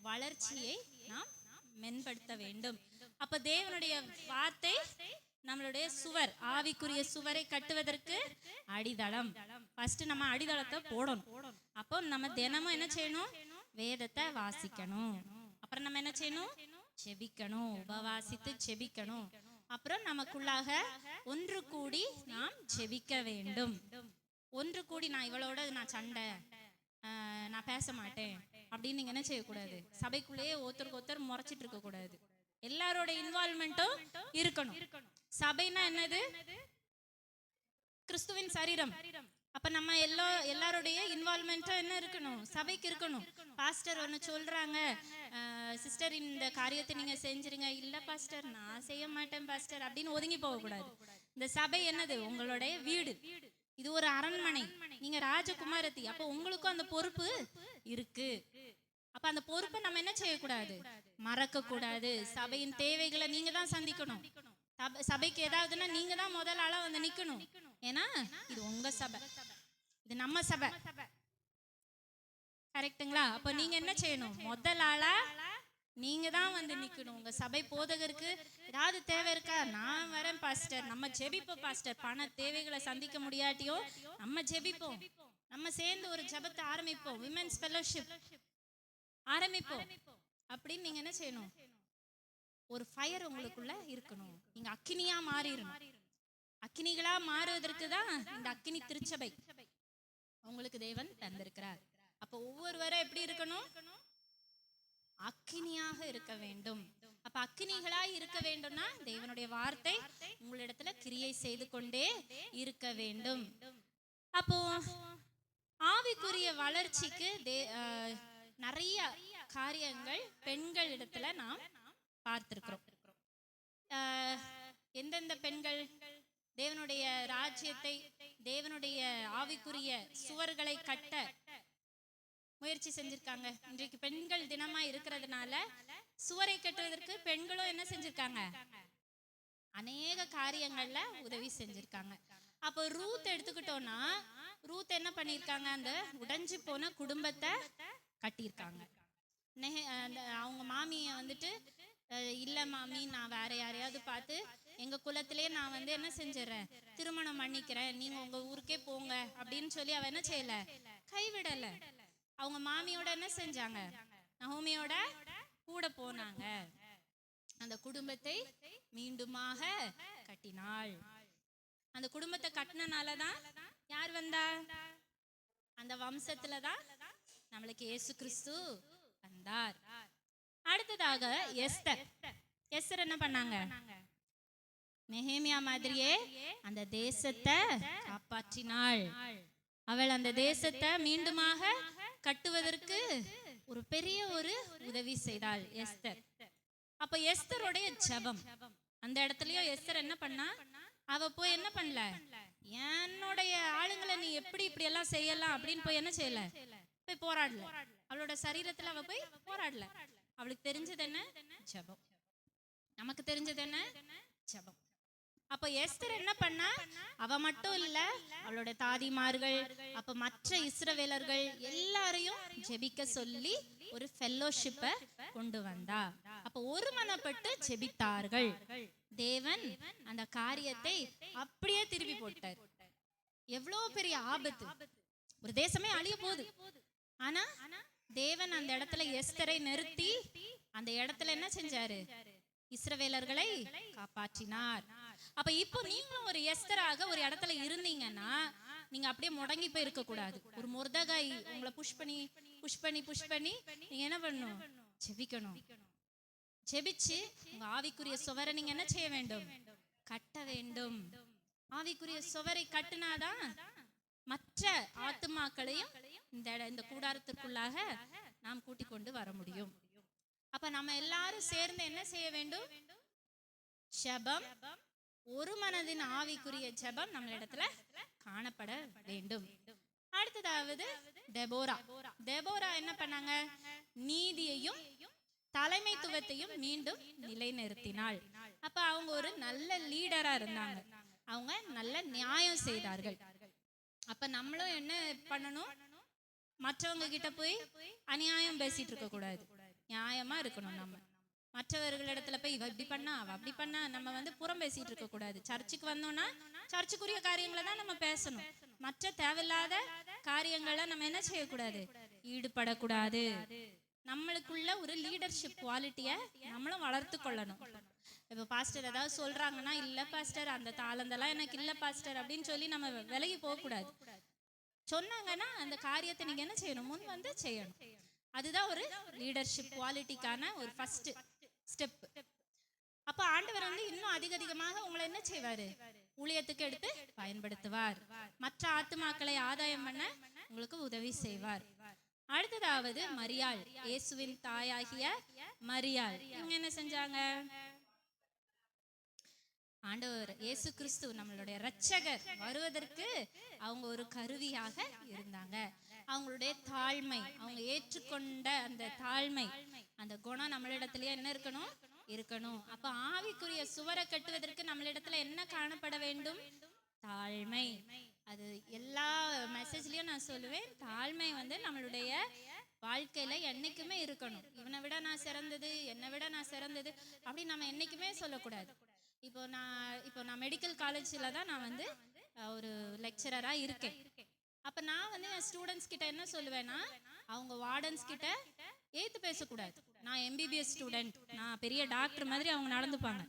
வளர்ச்சியை நாம் மேம்படுத்த வேண்டும். அப்ப தேவனுடைய வார்த்தை நம்மளுடைய சுவர், ஆவிக்குரிய சுவரை கட்டுவதற்கு அடித்தளம். ஃபர்ஸ்ட் நம்ம அடித்தளத்தை போடணும். அப்போ நம்ம தினமும் என்ன செய்யணும்? வேதத்தை வாசிக்கணும். அப்புறம் நம்ம என்ன செய்யணும்? செபிக்கணும். உபவாசித்து செபிக்கணும். அப்புறம் நமக்குள்ளாக ஒன்று கூடி நாம் செபிக்க வேண்டும். ஒன்று கூடி நான் இவளோட நான் சண்டை, நான் பேச மாட்டேன் அப்படின்னு நீங்க என்ன செய்யக்கூடாது? சபைக்குள்ளேயே ஒருத்தருக்கு ஒருத்தர் முறைச்சிட்டு இருக்க கூடாது. எல்லாரோட இன்வால்வ்மெண்ட்டும் இருக்கணும். சபைனா என்னது? கிறிஸ்துவின் சரீரம். அப்ப நம்ம எல்லாருடைய இன்வால்வ்மெண்ட்டும் என்ன இருக்கணும்? சபைக்கு இருக்கணும். பாஸ்டர் ஒன்று சொல்றாங்க, சிஸ்டர் இந்த காரியத்தை நீங்க செஞ்சிருங்க. இல்ல பாஸ்டர் நான் செய்ய மாட்டேன் பாஸ்டர் அப்படின்னு ஒதுங்கி போகக்கூடாது. இந்த சபை என்னது? உங்களுடைய வீடு. இது ஒரு அரண்மனை. நீங்க ராஜகுமாரத்தி. அப்ப உங்களுக்கும் அந்த பொறுப்பு இருக்கு. அப்ப அந்த பொறுப்பை நம்ம என்ன செய்யக்கூடாது? மறக்க கூடாது. சபையின் தேவைகளை நீங்க தான் சந்திக்கணும். சபைக்கு ஏதாவதுன்னா நீங்க தான் முதல் ஆளா வந்து நிக்கணும். ஏன்னா இது உங்க சபை, இது நம்ம சபை. கரெக்டுங்களா? அப்ப நீங்க என்ன செய்யணும்? முதல் ஆளா நீங்க தான் வந்து நிக்கணும். உங்க சபை போதகருக்கு ஏதாவது தேவை இருக்கா? நான் வரேன் பாஸ்டர், நம்ம ஜெபிப்போம் பாஸ்டர். பண தேவைகளை சந்திக்க முடியாட்டியும் நம்ம ஜெபிப்போம். நம்ம சேர்ந்து ஒரு ஜெபத்தை ஆரம்பிப்போம். விமென்ஸ் ஃபெலோஷிப் ஆரம்பிப்போம். அப்படின்னு நீங்க என்ன செய்யணும்? ஒரு ஃபயர் உங்களுக்குள்ள இருக்கணும். நீங்க அக்கினியா மாறிடணும். அக்கினிகளா மாறுவதற்கு தான் இந்த அக்கினி திருச்சபை உங்களுக்கு தேவன் தந்திருக்கிறார். அப்ப ஒவ்வொருவரும் எப்படி இருக்கணும்? அக்கினியாக இருக்க வேண்டும். அப்ப அக்கினிகளா இருக்க வேண்டும்னா தேவனுடைய வார்த்தை உங்களிடத்துல கிரியை செய்து கொண்டே இருக்க வேண்டும். அப்போ ஆவிக்குரிய வளர்ச்சிக்கு நிறைய காரியங்கள் பெண்கள் இடத்துல நாம் பார்த்திருக்கிறோம். எந்தெந்த பெண்கள் தேவனுடைய ராஜ்யத்தை, தேவனுடைய ஆவிக்குரிய சுவர்களை கட்ட முயற்சி செஞ்சிருக்காங்க? இன்றைக்கு பெண்கள் தினமா இருக்கிறதுனால சுவரை கட்டுவதற்கு பெண்களும் என்ன செஞ்சிருக்காங்க? அநேக காரியங்கள்ல உதவி செஞ்சிருக்காங்க. அப்போ ரூத் எடுத்துக்கிட்டோம்னா, ரூத் என்ன பண்ணிருக்காங்க? அந்த உடைஞ்சு போன குடும்பத்தை கட்டியிருக்காங்க. அவங்க மாமிய வந்துட்டு, இல்ல மாமி நான் வேற யாரையாவது பார்த்து எங்க குலத்திலே நான் வந்து என்ன செஞ்சிடறேன், திருமணம் பண்ணிக்கிறேன், நீங்க உங்க ஊருக்கே போங்க அப்படின்னு சொல்லி அவ என்ன செய்யல, கைவிடல. அவங்க மாமியோட என்ன செஞ்சாங்க? நகோமியோட கூட போனாங்க. அந்த குடும்பத்தை மீண்டுமாக கட்டினாள். அந்த குடும்பத்தை கட்டினாலதான் யார் வந்தா? அந்த வம்சத்துலதான் நம்மளுக்கு இயேசு கிறிஸ்து வந்தார். அடுத்ததாக எஸ்தர். எஸ்தர் என்ன பண்ணாங்க? நெகேமியா மாதிரியே அந்த தேசத்தை காப்பாற்றினாள். அவள் அந்த தேசத்தை மீண்டுமாக கட்டுவதற்கு ஒரு பெரிய ஒரு உதவி செய்தாள் எஸ்தர். அப்ப எஸ்தருடைய ஜெபம், அந்த இடத்துலயும் எஸ்தர் என்ன பண்ணா? அவ போய் என்ன பண்ணல, என்னுடைய ஆளுங்களை நீ எப்படி இப்படி எல்லாம் செய்யலாம் அப்படின்னு போய் என்ன செய்யல, போய் போராடல. அவளோட சரீரத்துல அவ போய் போராடல. அவளுக்கு தெரிஞ்சது என்ன? ஜெபம். நமக்கு தெரிஞ்சது என்ன? ஜெபம். அப்ப எஸ்தர் என்ன பண்ணா? அவ மட்டும் இல்ல, அவளோட தாதிமார்கள், அப்ப மற்ற இஸ்ரவேலர்கள் எல்லாரையும் ஜெபிக்க சொல்லி ஒரு ஃபெல்லோஷிப்பை கொண்டு வந்தா. அப்ப ஒரு மனப்பட்டு ஜெபித்தார்கள். தேவன் அந்த காரியத்தை அப்படியே திருப்பி போட்டார். எவ்வளவு பெரிய ஆபத்து! ஒரு தேசமே அழிய போகுது. ஆனா தேவன் அந்த இடத்துல எஸ்தரை நிறுத்தி அந்த இடத்துல என்ன செஞ்சாரு? இஸ்ரவேலர்களை காப்பாற்றினார். அப்ப இப்போ நீங்களும் ஒரு எஸ்தராக ஒரு இடத்துல இருந்தீங்கன்னா நீங்க அப்படியே முடங்கி போய் இருக்க கூடாது. ஒரு மொர்தகாய் உங்களை புஷ் பண்ணி நீங்க என்ன பண்ணணும்? ஜெபிக்கணும். ஜெபிச்சு உங்க ஆவிக்குரிய சுவரை நீங்க என்ன செய்ய வேண்டும்? கட்ட வேண்டும். ஆவிக்குரிய சுவரை கட்டினாதான் மற்ற ஆத்துமாக்களையும் இந்த கூடாரத்திற்குள்ளாக நாம் கூட்டிக் கொண்டு வர முடியும். அப்ப நம்ம எல்லாரும் சேர்ந்து என்ன செய்ய வேண்டும்? ஜெபம், ஒரு மனதின் ஆவிக்குரிய ஜெபம் நம்ம இடத்துல காணப்பட வேண்டும். அடுத்ததாவது தெபோரா என்ன பண்ணாங்க? நீதியையும் தலைமைத்துவத்தையும் மீண்டும் நிலைநிறுத்தினாள். அப்ப அவங்க ஒரு நல்ல லீடரா இருந்தாங்க. அவங்க நல்ல நியாயம் செய்தார்கள். அப்ப நம்மளும் என்ன பண்ணணும்? மற்றவங்க கிட்ட போய் அநியாயம் பேசிட்டு இருக்க கூடாது. நியாயமா இருக்கணும். நம்ம மற்றவர்களிடத்துல போய் இவ இப்படி பண்ணா அவ அப்படி பண்ணா நம்ம புறம் பேசிட்டு இருக்க கூடாது. சர்ச்சுக்கு வந்தோம்னா சர்ச்சுக்குரிய காரியங்களை தான் நம்ம பேசணும். மற்ற தேவையில்லாத காரியங்களை நம்ம என்ன செய்யக்கூடாது? ஈடுபடக்கூடாது. நம்மளுக்குள்ள ஒரு லீடர்ஷிப் குவாலிட்டியை நம்மளும் வளர்த்து கொள்ளணும். இப்போ பாஸ்டர் ஏதாவது சொல்றாங்கன்னா, இல்ல பாஸ்டர் அந்த தாளந்தெல்லாம் எனக்கு இல்ல பாஸ்டர் அப்படின்னு சொல்லி நம்ம விலகி போகக்கூடாது. சொன்னாங்கன்னா அந்த காரியத்தை நீங்க என்ன செய்யணும்? முன் செய்யணும். அதுதான் ஒரு லீடர்ஷிப் குவாலிட்டிக்கான ஒரு ஃபர்ஸ்ட் ஸ்டெப். அப்ப ஆண்டவர் இன்னும் அதிகமாக உங்களை என்ன செய்வாரு? ஊழியத்துக்கு எடுத்து பயன்படுத்துவார். மற்ற ஆத்துமாக்களை ஆதாயம் பண்ண உங்களுக்கு உதவி செய்வார். அடுத்ததாவது மரியாள், இயேசுவின் தாயாகிய மரியாள். இவங்க என்ன செஞ்சாங்க? ஆண்டவர் இயேசு கிறிஸ்து நம்மளுடைய இரட்சகர் வருவதற்கு அவங்க ஒரு கருவியாக இருந்தாங்க. அவங்களுடைய தாழ்மை, அவங்க ஏற்றுக்கொண்ட அந்த தாழ்மை, அந்த குணம் நம்மளிடத்திலேயே என்ன இருக்கணும். அப்ப ஆவிக்குரிய சுவரை கட்டுவதற்கு நம்மளிடத்துல என்ன காணப்பட வேண்டும்? தாழ்மை. அது எல்லா மெசேஜ்லயும் நான் சொல்லுவேன், தாழ்மை நம்மளுடைய வாழ்க்கையில என்னைக்குமே இருக்கணும். இவனை விட நான் சிறந்தது, என்னை விட நான் சிறந்தது அப்படி நம்ம என்னைக்குமே சொல்லக்கூடாது. இப்போ நான் மெடிக்கல் காலேஜில் தான் நான் ஒரு லெக்சரராக இருக்கேன். அப்போ நான் என் ஸ்டூடெண்ட்ஸ் கிட்ட என்ன சொல்லுவேன்னா, அவங்க வார்டன்ஸ் கிட்ட ஏற்று பேசக்கூடாது. நான் எம்பிபிஎஸ் ஸ்டூடெண்ட், நான் பெரிய டாக்டர் மாதிரி அவங்க நடந்துப்பாங்க.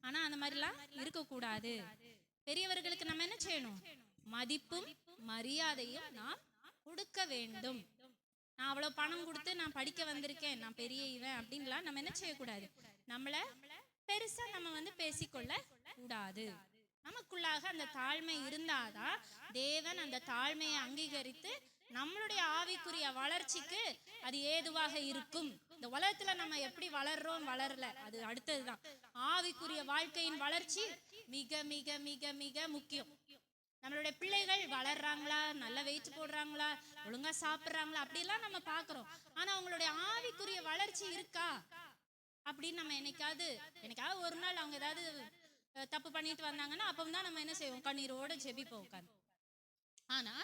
ஆனால் அந்த மாதிரிலாம் இருக்கக்கூடாது. பெரியவர்களுக்கு நம்ம என்ன செய்யணும்? மதிப்பும் மரியாதையும் நாம் கொடுக்க வேண்டும். நான் அவ்வளோ பணம் கொடுத்து நான் படிக்க வந்திருக்கேன், நான் பெரிய இவன் அப்படின்லாம் நம்ம என்ன செய்யக்கூடாது. நம்மளை பெருசா நம்ம பேசிக்கொள்ள கூடாது. நமக்குள்ளாக அந்த தாழ்மை இருந்தாதான் தேவன் அந்த தாழ்மையை அங்கீகரித்து நம்மளுடைய ஆவிக்குரிய வளர்ச்சிக்கு அது ஏதுவாக இருக்கும். இந்த உலகத்துல நம்ம எப்படி வளர்றோம் வளரல அது அடுத்ததுதான். ஆவிக்குரிய வாழ்க்கையின் வளர்ச்சி மிக மிக மிக மிக முக்கியம். நம்மளுடைய பிள்ளைகள் வளர்றாங்களா, நல்ல வெயிட் போடுறாங்களா, ஒழுங்கா சாப்பிட்றாங்களா அப்படிலாம் நம்ம பார்க்குறோம். ஆனா அவங்களுடைய ஆவிக்குரிய வளர்ச்சி இருக்கா அப்படின்னு நம்ம என்னைக்காவது ஒரு நாள் அவங்க ஏதாவது தப்பு பண்ணிட்டு வந்தாங்கன்னா அப்பதான் நம்ம என்ன செய்வோம்? கண்ணீரோட ஜெபிப்போம் உட்காந்து. ஆனா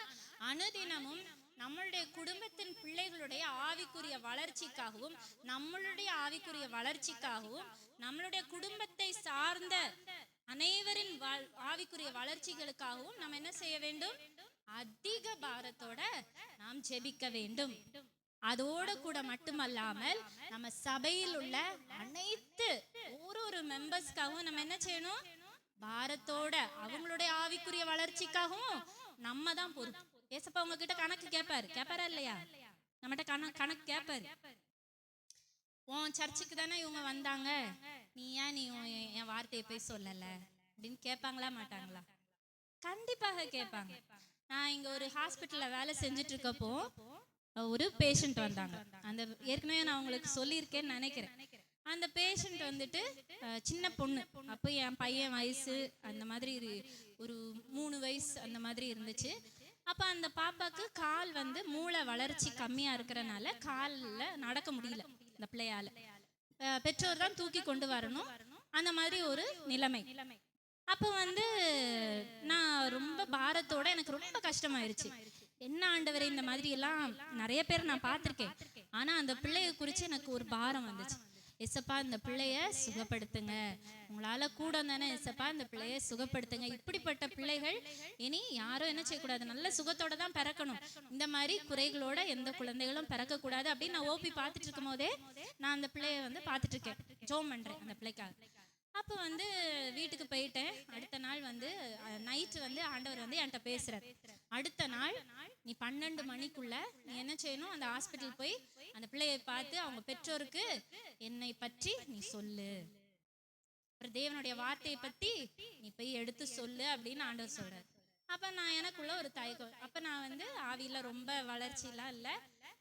அனுதினமும் நம்மளுடைய குடும்பத்தின் பிள்ளைகளுடைய ஆவிக்குரிய வளர்ச்சிக்காகவும் நம்மளுடைய ஆவிக்குரிய வளர்ச்சிக்காகவும் நம்மளுடைய குடும்பத்தை சார்ந்த அனைவரின் ஆவிக்குரிய வளர்ச்சிகளுக்காகவும் நம்ம என்ன செய்ய வேண்டும்? அதிக பாரத்தோட நாம் ஜெபிக்க வேண்டும். அதோடு கூட மட்டுமல்லாமல் நம்ம சபையில் உள்ள அனைத்து ஒரு மெம்பர்ஸ்க்காகவும் நம்ம என்ன செய்யணும்? பாரத்தோட அவங்களுடைய ஆவிக்குரிய வளர்ச்சிக்காகவும் நம்ம தான் பொறுப்பு. ஏசப்பா உங்ககிட்ட கணக்கு கேட்பாரா இல்லையா? நம்மகிட்ட கணக்கு கேட்பாரு. உன் சர்ச்சுக்கு தானே இவங்க வந்தாங்க, நீ என் வார்த்தையை போய் சொல்லல அப்படின்னு கேட்பாங்களா மாட்டாங்களா? கண்டிப்பாக கேட்பாங்க. நான் இங்க ஒரு ஹாஸ்பிட்டல்ல வேலை செஞ்சுட்டு இருக்கப்போ ஒரு பேஷண்ட் வந்தாங்க. அந்த ஏற்கனவே நான் உங்களுக்கு சொல்லியிருக்கேன்னு நினைக்கிறேன். அந்த பேஷண்ட் சின்ன பொண்ணு. அப்போ என் பையன் வயசு அந்த மாதிரி ஒரு 3 வயசு அந்த மாதிரி இருந்துச்சு. அப்ப அந்த பாப்பாக்கு கால் வந்து மூளை வளர்ச்சி கம்மியா இருக்கிறனால கால்ல நடக்க முடியல இந்த பிள்ளையால. பெற்றோர் தான் தூக்கி கொண்டு வரணும், அந்த மாதிரி ஒரு நிலைமை. அப்போ வந்து நான் ரொம்ப பாரத்தோட, எனக்கு ரொம்ப கஷ்டமாயிருச்சு. என்ன ஆண்டவரே, இந்த மாதிரி எல்லாம் நிறைய பேர் நான் பார்த்துருக்கேன், ஆனா அந்த பிள்ளைய குறித்து எனக்கு ஒரு பாரம் வந்துச்சு. எசப்பா இந்த பிள்ளைய சுகப்படுத்துங்க, உங்களால கூட தானே எசப்பா, இந்த பிள்ளைய சுகப்படுத்துங்க. இப்படிப்பட்ட பிள்ளைகள் இனி யாரும் என்ன செய்யக்கூடாது, நல்ல சுகத்தோட தான் பிறக்கணும், இந்த மாதிரி குறைகளோட எந்த குழந்தைகளும் பிறக்கக்கூடாது அப்படின்னு நான் ஓபி பார்த்துட்டு இருக்கும் போதே நான் அந்த பிள்ளைய வந்து பார்த்துட்டு இருக்கேன், ஜோம் பண்றேன் அந்த பிள்ளைக்காக. அப்போ வந்து வீட்டுக்கு போயிட்டேன். அடுத்த நாள் வந்து நைட்டு வந்து ஆண்டவர் வந்து என்கிட்ட பேசுறாரு. அடுத்த நாள் நீ 12 மணிக்குள்ள நீ என்ன செய்யணும், அந்த ஹாஸ்பிட்டல் போய் அந்த பிள்ளையை பார்த்து அவங்க பெற்றோருக்கு என்னை பற்றி நீ சொல்லு, அப்புறம் தேவனுடைய வார்த்தையை பத்தி நீ போய் எடுத்து சொல்லு அப்படின்னு ஆண்டவர் சொல்றாரு. அப்ப நான் எனக்குள்ள ஒரு தயக்கம், அப்ப நான் வந்து ஆவியில ரொம்ப வளர்ச்சியெல்லாம் இல்லை.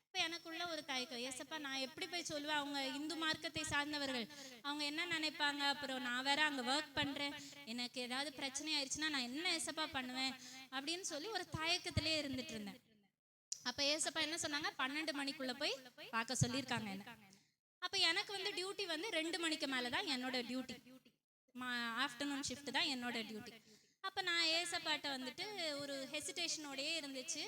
இப்போ எனக்குள்ள ஒரு தயக்கம், ஏசப்பா நான் எப்படி போய் சொல்லுவேன், அவங்க இந்து மார்க்கத்தை சார்ந்தவர்கள், அவங்க என்ன நினைப்பாங்க, அப்புறம் நான் வேற அங்கே ஒர்க் பண்ணுறேன், எனக்கு ஏதாவது பிரச்சனை ஆயிடுச்சுன்னா நான் என்ன ஏசப்பா பண்ணுவேன் அப்படின்னு சொல்லி ஒரு தயக்கத்திலே இருந்துட்டு இருந்தேன். அப்போ ஏசப்பா என்ன சொன்னாங்க, 12 மணிக்குள்ள போய் பார்க்க சொல்லியிருக்காங்க என்ன. அப்போ எனக்கு வந்து டியூட்டி வந்து 2 மணிக்கு மேலே தான் என்னோட டியூட்டி, ஆஃப்டர்நூன் ஷிஃப்ட் தான் என்னோட டியூட்டி. அப்போ நான் ஏசப்பாட்ட வந்துட்டு ஒரு ஹெசிடேஷனோடையே இருந்துச்சு.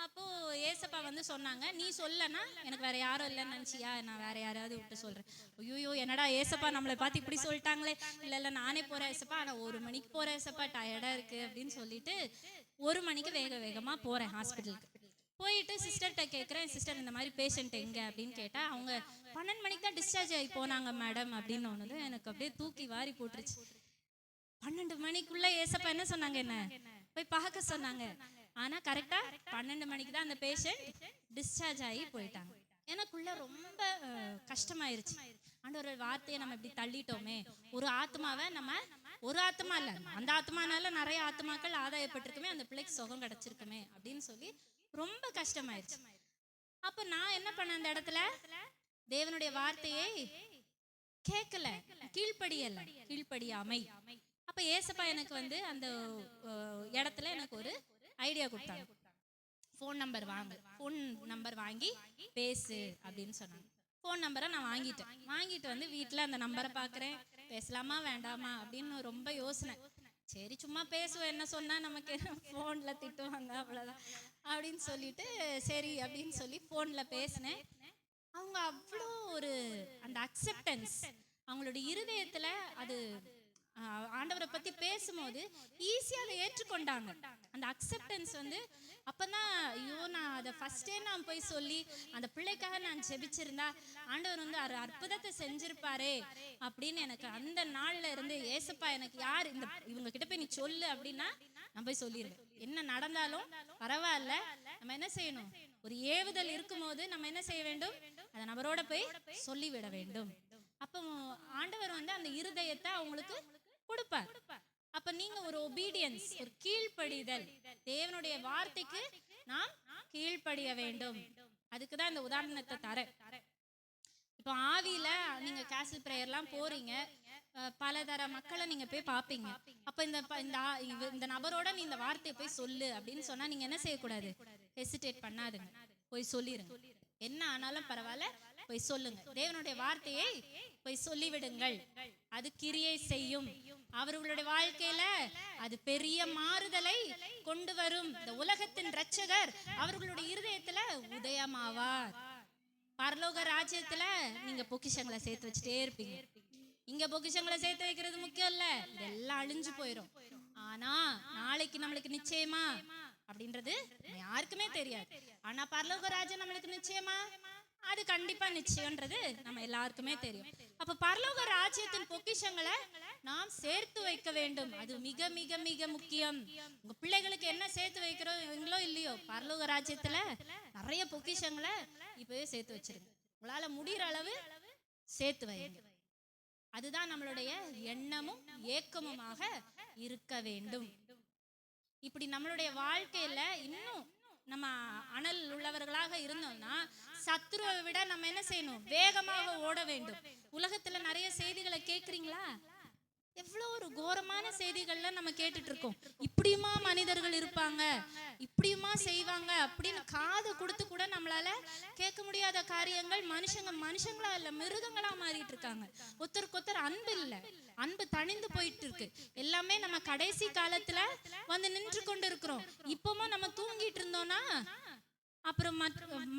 அப்போது ஏசப்பா வந்து சொன்னாங்க, நீ சொல்லனா எனக்கு வேற யாரும் இல்லைன்னு நினச்சியா, நான் வேற யாராவது விட்டு சொல்கிறேன். ஐயோ என்னடா ஏசப்பா நம்மளை பார்த்து இப்படி சொல்லிட்டாங்களே, இல்லை இல்லை நானே போகிறேன் ஏசப்பா, ஆனால் 1 மணிக்கு போகிறேன் ஏசப்பா, டயர்டாக இருக்குது அப்படின்னு சொல்லிட்டு 1 மணிக்கு வேகமாக போகிறேன் ஹாஸ்பிட்டலுக்கு. போயிட்டு சிஸ்டர்கிட்ட கேட்குறேன், சிஸ்டர் இந்த மாதிரி பேஷண்ட் எங்கே அப்படின்னு கேட்டால், அவங்க 12 மணிக்கு தான் டிஸ்சார்ஜ் ஆகி போனாங்க மேடம் அப்படின்னு ஒன்று. எனக்கு அப்படியே தூக்கி வாரி போட்டுருச்சு. 12 மணிக்குள்ள ஏசப்பா என்ன சொன்னாங்க, என்ன போய் பார்க்க சொன்னாங்க. ஆனா கரெக்டா 12 மணிக்கு தான் அந்த பேஷண்ட் டிஸ்சார்ஜ் ஆகி போயிட்டாங்க. எனக்குள்ள ரொம்ப கஷ்டமாயிருச்சு. ஆண்டவர் வார்த்தையை நம்ம இப்படி தள்ளிட்டோமே, ஒரு ஆத்மாவை நம்ம, ஒரு ஆத்மா இல்லை அந்த ஆத்மானால நிறைய ஆத்மாக்கள் ஆதாயப்பட்டிருக்குமே, அந்த பிள்ளைக்கு சுகம் கிடைச்சிருக்குமே அப்படின்னு சொல்லி ரொம்ப கஷ்டமாயிருச்சு. அப்ப நான் என்ன பண்ண, அந்த இடத்துல தேவனுடைய வார்த்தையை கேட்கல, கீழ்ப்படியாமை. அப்ப ஏசப்பா எனக்கு வந்து அந்த இடத்துல எனக்கு ஒரு ஐடியா கொடுத்தாங்க. ஃபோன் நம்பர் வாங்க, ஃபோன் நம்பர் வாங்கி பேசு அப்படின்னு சொன்னாங்க. ஃபோன் நம்பரை நான் வாங்கிட்டு வந்து வீட்டில் அந்த நம்பரை பார்க்குறேன், பேசலாமா வேண்டாமா அப்படின்னு ரொம்ப யோசனை. சரி சும்மா பேசுவோம், என்ன சொன்னால் நமக்கு ஃபோனில் திட்டுவாங்க அவ்வளோதான் அப்படின்னு சொல்லிட்டு சரி அப்படின்னு சொல்லி ஃபோனில் பேசினேன். அவங்க அவ்வளோ ஒரு அந்த அக்செப்டன்ஸ் அவங்களுடைய இருதயத்தில், அது ஆண்டவரை பற்றி பேசும்போது ஈஸியாக அதை ஏற்றுக்கொண்டாங்க. அந்த அக்செப்டன்ஸ் வந்து அப்போதான், ஐயோ நான் அதை ஃபஸ்ட்டே நான் போய் சொல்லி அந்த பிள்ளைக்காக நான் ஜெபிச்சிருந்தா ஆண்டவர் வந்து அற்புதத்தை செஞ்சிருப்பாரே அப்படின்னு எனக்கு அந்த நாள்ல இருந்து, ஏசப்பா எனக்கு யார் இந்த இவங்க கிட்ட போய் நீ சொல்லு அப்படின்னா நான் போய் சொல்லிடுவேன். என்ன நடந்தாலும் பரவாயில்ல, நம்ம என்ன செய்யணும், ஒரு ஏவுதல் இருக்கும்போது நம்ம என்ன செய்ய வேண்டும், அந்த நபரோட போய் சொல்லிவிட வேண்டும். அப்போ ஆண்டவர் வந்து அந்த இருதயத்தை அவங்களுக்கு கொடுப்பார். அப்ப நீங்க ஒரு ஒபீடியன்ஸ், ஒரு கீழ்ப்படிதல், தேவனுடைய வார்த்தைக்கு நாம் கீழ்ப்படிய வேண்டும். அதுக்கு தான் இந்த உதாரணத்தை தரேன். இப்போ ஆவியில நீங்க கேசல் பிரேயர்லாம் போறீங்க, பலதர மக்களை நீங்க போய் பார்ப்பீங்க. அப்ப இந்த நபரோட நீ இந்த வார்த்தையை போய் சொல்லு அப்படின்னு சொன்னா நீங்க என்ன செய்யக்கூடாது, ஹெசிடேட் பண்ணாதுங்க, போய் சொல்லிருங்க. என்ன ஆனாலும் பரவாயில்ல, போய் சொல்லுங்க. தேவனுடைய வார்த்தையை போய் சொல்லிவிடுங்கள், அது கிரியை செய்யும். அவர்களுடைய வாழ்க்கையில அது பெரிய மாறுதலை கொண்டு வரும். இந்த உலகத்தின் இரட்சகர் அவர்களுடைய இருதயத்துல உதயமாவார். பரலோக ராஜ்யத்துல நீங்க பொக்கிஷங்களை சேர்த்து வச்சுட்டே இருப்பீங்க. இங்க பொக்கிஷங்களை சேர்த்து வைக்கிறது முக்கியம் இல்ல, இதெல்லாம் அழிஞ்சு போயிடும். ஆனா நாளைக்கு நம்மளுக்கு நிச்சயமா அப்படின்றது யாருக்குமே தெரியாது. ஆனா பரலோக ராஜ்யம் நம்மளுக்கு நிச்சயமா, அது கண்டிப்பா நிச்சயம்ன்றது நம்ம எல்லாருக்குமே தெரியும். அப்ப பரலோக ராஜ்யத்தின் பொக்கிஷங்களை நாம் சேர்த்து வைக்க வேண்டும். அது மிக மிக மிக முக்கியம். உங்க பிள்ளைகளுக்கு என்ன சேர்த்து வைக்கிறோங்களோ இல்லையோ, பரலோக ராஜ்யத்துல நிறைய பொக்கிஷங்களை இப்பவே சேர்த்து வச்சிருங்க. உங்களால முடிகிற அளவு சேர்த்து வைங்க. அதுதான் நம்மளுடைய எண்ணமும் ஏக்கமுமாக இருக்க வேண்டும். இப்படி நம்மளுடைய வாழ்க்கையில இன்னும் நம்ம அனல் உள்ளவர்களாக இருந்தோம்னா, சத்துருவை விட நம்ம என்ன செய்யணும், வேகமாக ஓட வேண்டும். உலகத்துல நிறைய செய்திகளை கேட்குறீங்களா, எவ்வளோ ஒரு கோரமான செய்திகள்ல நம்ம கேட்டுட்டு இருக்கோம். இப்படியுமா மனிதர்கள் இருப்பாங்க, இப்படியுமா இப்படிலாம் செய்வாங்க அப்படின்னு காது கொடுத்து கூட நம்மளால கேட்க முடியாத காரியங்கள். மனுஷங்களா இல்ல, மிருகங்களா மாறிட்டு இருக்காங்க. ஒருத்தருக்கு அன்பு இல்ல, அன்பு தணிந்து போயிட்டு இருக்கு. எல்லாமே நம்ம கடைசி காலத்துல வந்து நின்று கொண்டு இருக்கிறோம். இப்பவும் நம்ம தூங்கிட்டு இருந்தோம்னா அப்புறம்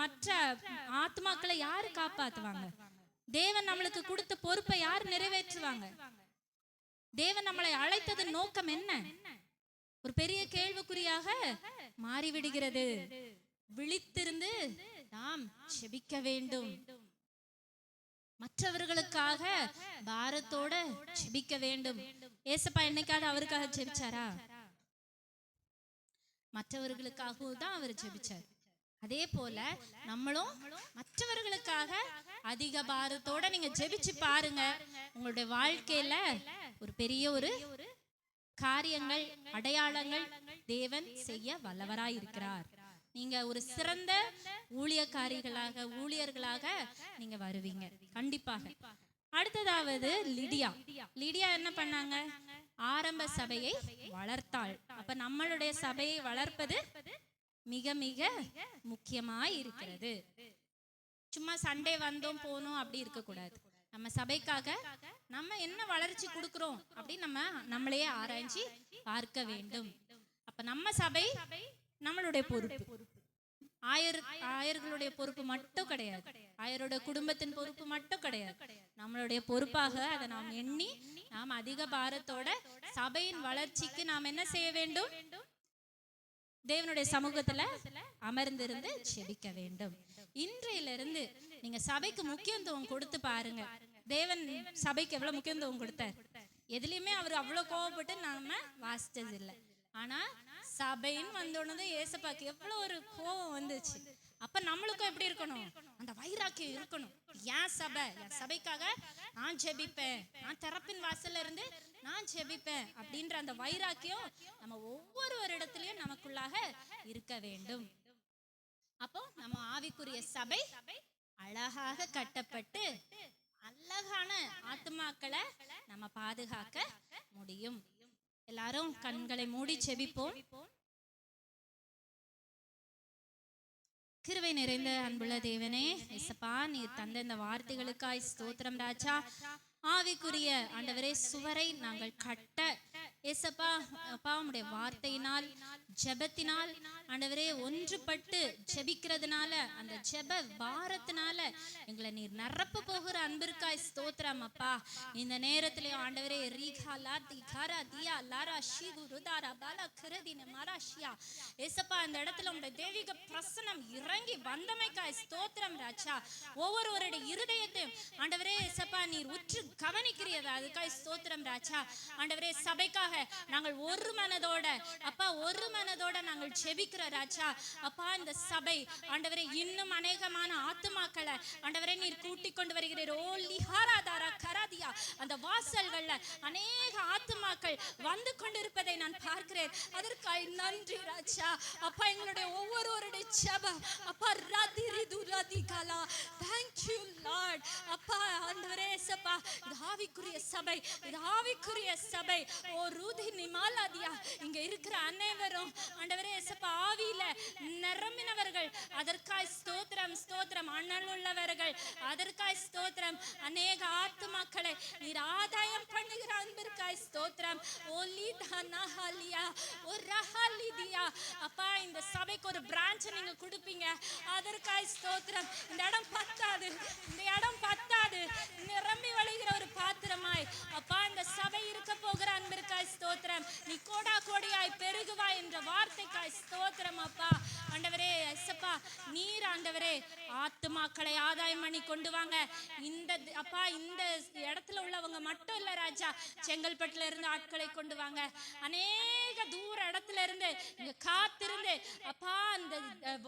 மற்ற ஆத்மாக்களை யாரு காப்பாத்துவாங்க? தேவன் நம்மளுக்கு கொடுத்த பொறுப்பை யார் நிறைவேற்றுவாங்க? தேவன் நம்மளை அழைத்தது நோக்கம் என்ன? ஒரு பெரிய கேள்விக்குறியாக மாறிவிடுகிறது. விழித்திருந்து நாம் ஜெபிக்க வேண்டும். மற்றவர்களுக்காக பாரத்தோட ஜெபிக்க வேண்டும். ஏசப்பா என்னைக்காவது அவருக்காக ஜெபிச்சாரா? மற்றவர்களுக்காகவும் தான் அவர் ஜெபிச்சார். அதே போல நம்மளும் மற்றவர்களுக்காக அதிக பாரத்தோட நீங்க ஜெபிச்சு பாருங்க. உங்களுடைய வாழ்க்கையில ஒரு பெரிய ஒரு காரியங்கள், அடையாளங்கள் தேவன் செய்ய வல்லவராய் இருக்கிறார். நீங்க ஒரு சிறந்த ஊழியர்களாக நீங்க வருவீங்க கண்டிப்பாக. அடுத்ததாவது லிடியா என்ன பண்ணாங்க? ஆரம்ப சபையை வளர்த்தாள். அப்ப நம்மளுடைய சபையை வளர்ப்பது மிக மிக முக்கியமாய் இருக்கிறது. சும்மா சண்டே வந்தோம் போனோம் அப்படி இருக்க கூடாது. நம்ம சபைக்காக நம்ம என்ன வளர்ச்சி கொடுக்கிறோம் அப்படின்னு நம்மளையே ஆராய்ச்சி பார்க்க வேண்டும். அப்ப நம்ம சபை நம்மளுடைய பொறுப்பு. ஆயர்களுடைய பொறுப்பு மட்டும் கிடையாது, ஆயரோட குடும்பத்தின் பொறுப்பு மட்டும் கிடையாது. நம்மளுடைய பொறுப்பாக அதை நாம் எண்ணி நாம் அதிக பாரத்தோட சபையின் வளர்ச்சிக்கு நாம் என்ன செய்ய வேண்டும்? தேவனுடைய சமூகத்துல அமர்ந்திருந்து ஜெபிக்க வேண்டும். இன்றையிலிருந்து நீங்க சபைக்கு முக்கியத்துவம் கொடுத்து பாருங்க. தேவன் சபைக்கு எவ்வளவு முக்கியத்துவம் கொடுத்தார். எதுலயுமே அவர் அவ்வளவு கோவப்பட்டு நாம வாசிச்சது இல்லை. ஆனா சபைன்னு வந்தோடனே ஏசப்பாக்கு எவ்வளவு ஒரு கோபம் வந்துச்சு. அப்ப நம்மளுக்கும் எப்படி இருக்கணும்? அந்த வைராக்கியம் இருக்கணும். என் சபைக்காக நான் ஜெபிப்பேன், நான் திறப்பின் வாசல்ல இருந்து நான் ஜெபிப்பேன் அப்படின்ற அந்த வைராக்கியம் நம்ம ஒவ்வொரு இடத்துலயும் நமக்குள்ளாக இருக்க வேண்டும். அப்போ நம்ம ஆவிக்குரிய சபை அழகாக கட்டப்பட்டு அழகான ஆத்துமாக்களை நம்ம பாதுகாக்க முடியும். எல்லாரும் கண்களை மூடி ஜெபிப்போம். கிருபை நிறைந்த அன்புள்ள தேவனே, இயேசப்பா, நீர் தந்த இந்த வார்த்தைகளுக்காய் ஸ்தோத்திரம் ராஜா. ஆவிக்குரிய ஆண்டவரே சுவரை நாங்கள் கட்ட ஏசப்பா அப்பா உம்முடைய வார்த்தையினால் ஜெபத்தினால் ஆண்டவரே ஒன்றுபட்டு ஜெபிக்கிறதுனால அந்த ஜெப பாரத்தினால எங்களை நீர் நிரப்ப போகிற அன்பிற்காய் ஸ்தோத்திரம் அப்பா. இந்த நேரத்திலே ஆண்டவரே ரீகாலா திகாரா தியா லாரா ஷீகு ருதாரா பாலா கிரதின மராஷியா ஏசப்பா இந்த இடத்துல உங்களுடைய தெய்வீக பிரசன்னம் இறங்கி வந்தமைக்காய் ஸ்தோத்திரம் ராஜா. ஒவ்வொருவருடைய இருதயத்தையும் ஆண்டவரே ஏசப்பா நீர் உற்று கவனிக்கிறீர், அதுக்காய் ஸ்தோத்திரம் ராஜா. ஆண்டவரே சபைக்காக நாங்கள் ஒரு மனதோட அப்பா நாங்கள் ஜெபிக்கிற ராஜா. அப்பா இந்த சபை ஆண்டவரே இன்னும் அநேகமான ஆத்துமாக்களை ஆண்டவரே நீர் கூட்டிக் கொண்டு வருகிறீர். ஓ லிஹாராதாரா கராதியா அந்த வாசல்கள்ல அநேக ஆத்துமாக்கள் வந்து கொண்டிருப்பதை நான் பார்க்கிறேன். அதற்காய் நன்றி ராஜா. அப்பா எங்களுடைய ஒவ்வொருவருடைய ஜெபம் அப்பா ராதிரிது ராதிகாலா thank you lord அப்பா ஆண்டவரே சப்பா ஆவிக்குரிய சபை ஆவிக்குரிய சபை ஓ ரூதி நிமாலாதியா இங்க இருக்கிற அனைவரும் ஆண்டவரே சப்பா ஆவியில நிரம்பினவர்கள் அதற்காய் ஸ்தோத்திரம் ஸ்தோத்திரம். அண்ணல் உள்ளவர்கள் அதற்காய் ஸ்தோத்திரம். அநேக ஆத்துமாக்களை நீர் ஆதாயம் பண்ணுகிற அன்பிற்காய் ஸ்தோத்திரம். ஓலி தனஹலியா ஓ ரஹலிதியா அப்பா இந்த சபைக்கு ஒரு பிரான்ச் நீங்க கொடுப்பீங்க அதற்காய் ஸ்தோத்திரம். இந்த இடம் பத்தாது, இந்த இடம் பத்தாது, நிரம்பி வழிகிற ஒரு பாத்திரமாய் அப்பா இந்த சபை இருக்க போகிற அன்பிற்காய் ஸ்தோத்திரம். நீ கோடா கோடியாய் பெருகுவாய் என்ற வார்த்தைக்காய் ஸ்தோத்திரம் அப்பா. ஆண்டவரே எஸ்ஸப்பா நீர் ஆண்டவரே ஆத்துமாக்களை ஆதாயம் பண்ணி கொண்டு வாங்க. இந்த அப்பா இந்த இடத்துல உள்ளவங்க மட்டும் இல்ல ராஜா, செங்கல்பட்டுல இருந்து ஆட்களை கொண்டு வாங்க. அநேக தூர இடத்துல இருந்து இங்க காத்திருந்து அப்பா அந்த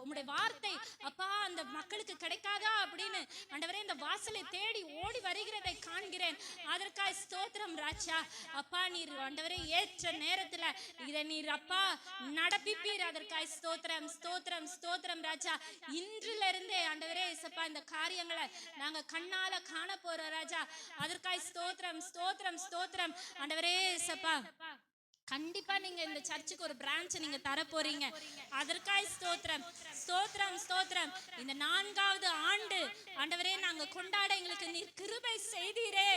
உம்முடைய வார்த்தை அப்பா அந்த மக்களுக்கு கிடைக்காதா அப்படின்னு ஆண்டவரே இந்த வாசலை தேடி ஓடி வருகிறதை காண்கிறேன். அதற்காய் ஸ்தோத்திரம் ராஜா. அப்பா நீர் ஆண்டவரே ஏற்ற நேரத்துல இதை நீர் அப்பா நடப்பிப்பீர். அதற்காய் ஸ்தோத்திரம் ஸ்தோத்திரம் ஸ்தோத்திரம் ராஜா. இன்றில இருந்தே ஆண்டவரே இசப்பா இந்த காரியங்களை நாங்க கண்ணால காண போறோம் ராஜா. அதற்காய் ஸ்தோத்திரம் ஸ்தோத்திரம் ஸ்தோத்திரம் ஆண்டவரே இசப்பா. கண்டிப்பா நீங்க இந்த சர்ச்சுக்கு ஒரு பிரான்ச் நீங்க தர போறீங்க. அதற்காய் ஸ்தோத்திரம், ஸ்தோத்திரம், ஸ்தோத்திரம். இந்த 4வது ஆண்டு ஆண்டவரே நாங்க கொண்டாட எங்களுக்கு நீர் கிருபை செய்தீரே,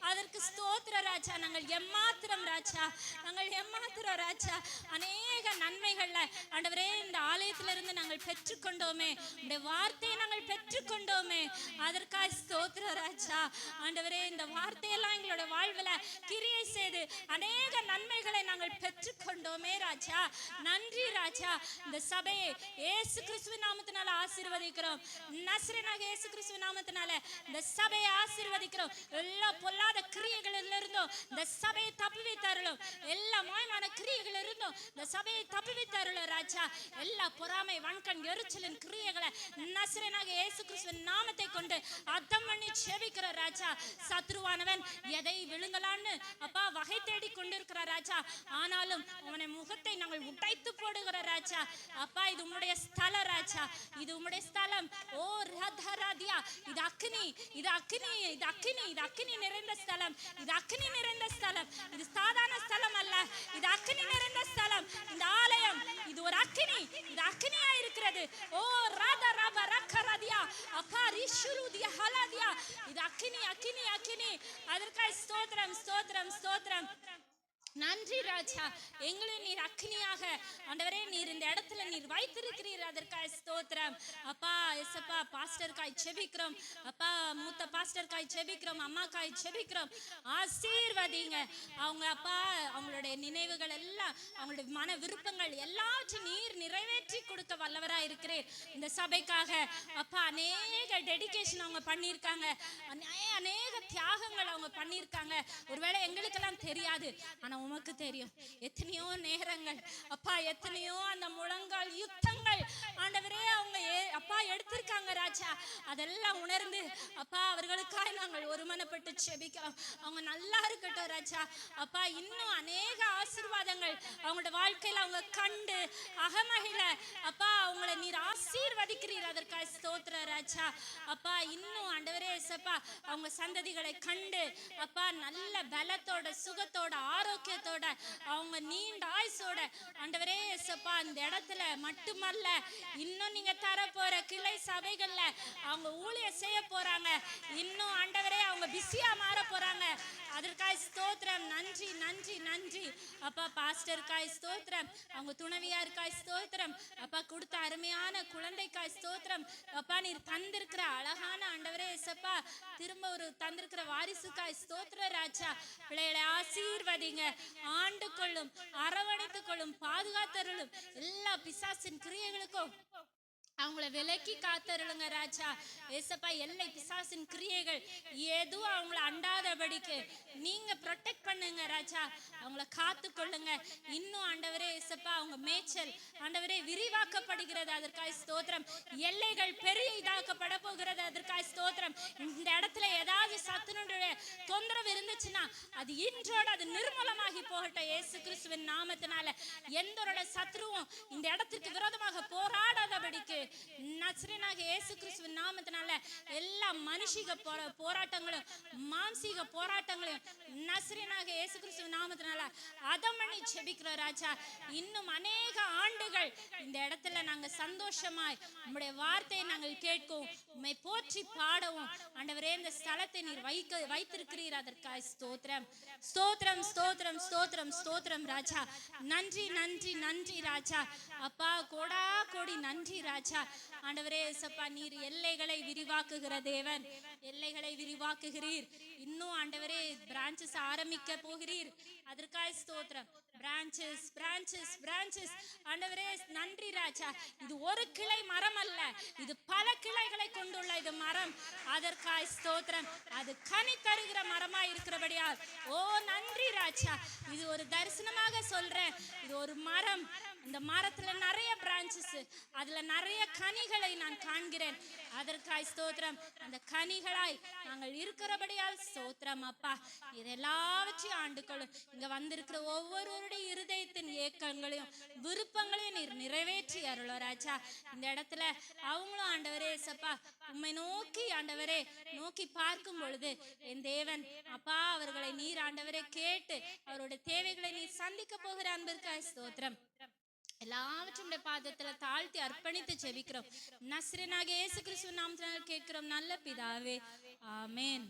அதற்கு ஸ்தோத்திர ராஜா. நாங்கள் எம்மாத்திரம் ராஜா, நாங்கள் எம்மாத்திரம் ராஜா. அநேக நன்மைகள்ல ஆண்டவரே இந்த ஆலயத்திலிருந்து நாங்கள் பெற்றுக்கொண்டோமே, இந்த வார்த்தையை நாங்கள் பெற்றுக்கொண்டோமே, அதற்காய் ஸ்தோத்திர ராஜா. ஆண்டவரே இந்த வார்த்தையெல்லாம் எங்களோட வாழ்வுல கிரியை செய்து அநேக நன்மைகளை நாங்கள் பெற்றுக்கொண்டோமே ராஜா. நன்றி ராஜா. இந்த சபையை இயேசு கிறிஸ்துவின் நாமத்தினால ஆசீர்வதிக்கிறோம். நசரேயனாகிய இயேசு கிறிஸ்துவின் நாமத்தினால இந்த சபையை ஆசீர்வதிக்கிறோம். எல்லா பொல்லாத கிரியைகளில் இருந்தும் இந்த சபையை தப்புவித்தருளும். எல்லா மாயமான கிரியைகளில் இருந்தும் இந்த சபையை தப்புவித்தருளும் ராஜா. எல்லா பொறாமை, வன்கண், எரிச்சலின் கிரியைகளை நசரேயனாகிய இயேசு கிறிஸ்துவின் நாமத்தை கொண்டு அர்த்தம் பண்ணி செபிக்கிற ராஜா. சத்ருவானவன் எதை விழுங்கலான்னு அப்பா வகை தேடி கொண்டிருக்கிற ராஜா, ஆனாலும் அவனை முகத்தை நாங்கள் உடைத்து போடுகிற ராஜா. அப்பா இது உம்முடைய ஸ்தலம் ராஜா, இது உம்முடைய ஸ்தலம். ஓ ரதராதியா, இது அக்னி, இது அக்னி, இது அக்னி, இது அக்னி நிறைந்த ஸ்தலம், இது அக்னி நிறைந்த ஸ்தலம். இது சாதாரண ஸ்தலம் அல்ல, இது அக்னி நிறைந்த ஸ்தலம். இந்த ஆலயம் இது ஒரு அக்னி, இது அக்னியா இருக்கிறது. ஓ ராதா ராபா ரக்கராதியா, அப்பா ரிஷுருதியா ஹலாதியா, இது அக்னி, அக்னி, அக்னி. அதற்காக ஸ்தோத்திரம், ஸ்தோத்திரம், ஸ்தோத்திரம். நன்றி ராஜா. எங்களை நீர் அக்னியாக ஆண்டவரே நீர் இந்த இடத்துல நீர் வைத்திருக்கிறீர், அதற்காக ஸ்தோத்திரம். அப்பா எசப்பா பாஸ்டர்காய் செபிக்கிறோம், அப்பா மூத்த பாஸ்டர்காய் செபிக்கிறோம், அம்மாக்காய் செபிக்கிறோம். ஆசீர்வதிங்க அவங்க அப்பா, அவங்களுடைய நினைவுகள் எல்லாம், அவங்களுடைய மன விருப்பங்கள் எல்லாத்தையும் நீர் நிறைவேற்றி கொடுக்க வல்லவராக இருக்கிறேன். இந்த சபைக்காக அப்பா அநேக டெடிகேஷன் அவங்க பண்ணியிருக்காங்க, அநேக தியாகங்கள் அவங்க பண்ணியிருக்காங்க. ஒருவேளை எங்களுக்கெல்லாம் தெரியாது, ஆனா உமக்கு தெரியும். எத்தனையோ நேரங்கள் அப்பா, எத்தனையோ அந்த முழங்கால் யுத்தங்கள் ஆண்டவரே அவங்க அப்பா எடுத்திருக்காங்க ராஜா. அதெல்லாம் உணர்ந்து அப்பா அவர்களுக்காக நாங்கள் ஒருமனப்பட்டு செபிக்கிறோம். அவங்க நல்லா இருக்கட்டும் ராஜா. அப்பா இன்னும் அநேக ஆசீர்வாதங்கள் அவங்களோட வாழ்க்கையில அவங்க கண்டு அகமகிழ அப்பா அவங்களை நீர் ஆசீர்வதிக்கிறீர், அதற்காக ஸ்தோத்திர ராஜா. அப்பா இன்னும் ஆண்டவரே ஏசப்பா அவங்க சந்ததிகளை கண்டு அப்பா நல்ல பலத்தோட, சுகத்தோட, ஆரோக்கியத்தோட, அவங்க நீண்ட ஆயுசோட ஆண்டவரே ஏசப்பா இந்த இடத்துல மட்டுமல்ல, இன்னும் நீங்க தர போற கிளை சபைகள்ல அவங்க ஊழியம் செய்ய போறாங்க. இன்னும் ஆண்டவரே அவங்க பிஸியா மாற போறாங்க. அதற்காக ஸ்தோத்திரம். நன்றி, நன்றி, நன்றி அப்பா. பாஸ்டர்காய் ஸ்தோத்திரம், அவங்க துணைவியாருக்காய் ஸ்தோத்திரம் அப்பா. கொடுத்த அருமையான குழந்தைக்காய் ஸ்தோத்திரம் அப்பா. நீர் தந்திருக்கிற அழகான ஆண்டவரே ஏசப்பா திரும்ப ஒரு தந்திருக்கிற வாரிசுக்காய் ஸ்தோத்திர ராஜா. பிள்ளைகளை ஆசீர்வதிங்க, ஆண்டு கொள்ளும், அரவணைத்துக் கொள்ளும், பாதுகாத்தருளும். எல்லா பிசாசின் கிரியைகளுக்கும் அவங்கள விலக்கி காத்தருளுங்க ராஜா ஏசப்பா. எல்லை பிசாசின் கிரியைகள் எதுவும் அவங்கள அண்டாதபடிக்கு நீங்க ப்ரொடெக்ட் பண்ணுங்க ராஜா. அவங்கள காத்து கொள்ளுங்க. இன்னும் ஆண்டவரே ஏசப்பா அவங்க மேய்ச்சல் ஆண்டவரே விரிவாக்கப்படுகிறது, அதற்காக ஸ்தோத்திரம். எல்லைகள் பெரிய இதாக்கப்பட போகிறது, அதற்காக ஸ்தோத்திரம். இந்த இடத்துல ஏதாவது சத்துனுடைய தொந்தரவு இருந்துச்சுன்னா அது இன்றோடு அது நிர்மூலமாகி போகட்டும் இயேசு கிறிஸ்துவின் நாமத்தினால. எந்த ஒரு சத்ருவும் இந்த இடத்திற்கு விரோதமாக போராடாதபடிக்கு நசரேயனாகிய இயேசு கிறிஸ்துவின் நாமத்தினால எல்லா மனுஷிக போராட்டங்களும், மாம்சீக போராட்டங்களையும் நசரேயனாகிய இயேசு கிறிஸ்துவின் நாமத்தினால அதமணி ஜெபிக்கிற ராஜா. இன்னும் அநேக ஆண்டுகள் இந்த இடத்துல நாங்க சந்தோஷமாய் உம்முடைய வார்த்தையை நாங்கள் கேட்கவும், உம்மை போற்றி பாடவும் ஆண்டவரே இந்த ஸ்தலத்தை நீர் வைத்திருக்கிறீர், அதற்காக ஸ்தோத்திரம், ஸ்தோத்திரம், ஸ்தோத்திரம், ஸ்தோத்திரம், ஸ்தோத்திரம் ராஜா. நன்றி, நன்றி, நன்றி ராஜா. அப்பா கோடா கோடி நன்றி ராஜா. ஆண்டவரே ஏசப்பா நீர் எல்லைகளை விரிவாக்குகிற தேவன், எல்லைகளை விரிவாக்குகிறீர். இன்னும் ஆண்டவரே பிரான்ச்சஸ் ஆரம்பிக்க போகிறீர், அதற்காக ஸ்தோத்திரம். பிரான்ச்சஸ், பிரான்ச்சஸ், பிரான்ச்சஸ் ஆண்டவரே நன்றி ராஜா. இது ஒரு கிளை மரம் அல்ல, இது பல கிளைகளை கொண்டுள்ள இது மரம், அதற்காக ஸ்தோத்திரம். அது கனி தருகிற மரமாய் இருக்கிறபடியால் ஓ நன்றி ராஜா. இது ஒரு தரிசனமாக சொல்றேன், இது ஒரு மரம், இந்த மரத்துல நிறைய பிரான்ச்சஸ், அதுல நிறைய கனிகளை நான் காண்கிறேன். அதற்காய் ஸ்தோத்திரம். அந்த கனிகளாய் நாங்கள் இருக்கிறபடியால் ஸ்தோத்திரம் அப்பா. இதெல்லாவற்றையும் ஆண்டுகளும் இங்க வந்திருக்கிற ஒவ்வொருவருடைய இருதயத்தின் ஏக்கங்களையும் விருப்பங்களையும் நீர் நிறைவேற்றி அருளோ ராஜா. இந்த இடத்துல அவங்களும் ஆண்டவரே சப்பா உம்மை நோக்கி ஆண்டவரே நோக்கி பார்க்கும் பொழுது என் தேவன் அப்பா அவர்களை நீர் ஆண்டவரே கேட்டு அவருடைய தேவைகளை நீர் சந்திக்க போகிற அன்பிற்காய் ஸ்தோத்திரம். எல்லாவற்றும் பாதத்துல தாழ்த்தி அர்ப்பணித்து ஜெபிக்கிறோம். நஸ்ரேனாகிய இயேசு கிறிஸ்துவின் நாமத்தினால் கேட்கிறோம் நல்ல பிதாவே, ஆமென்.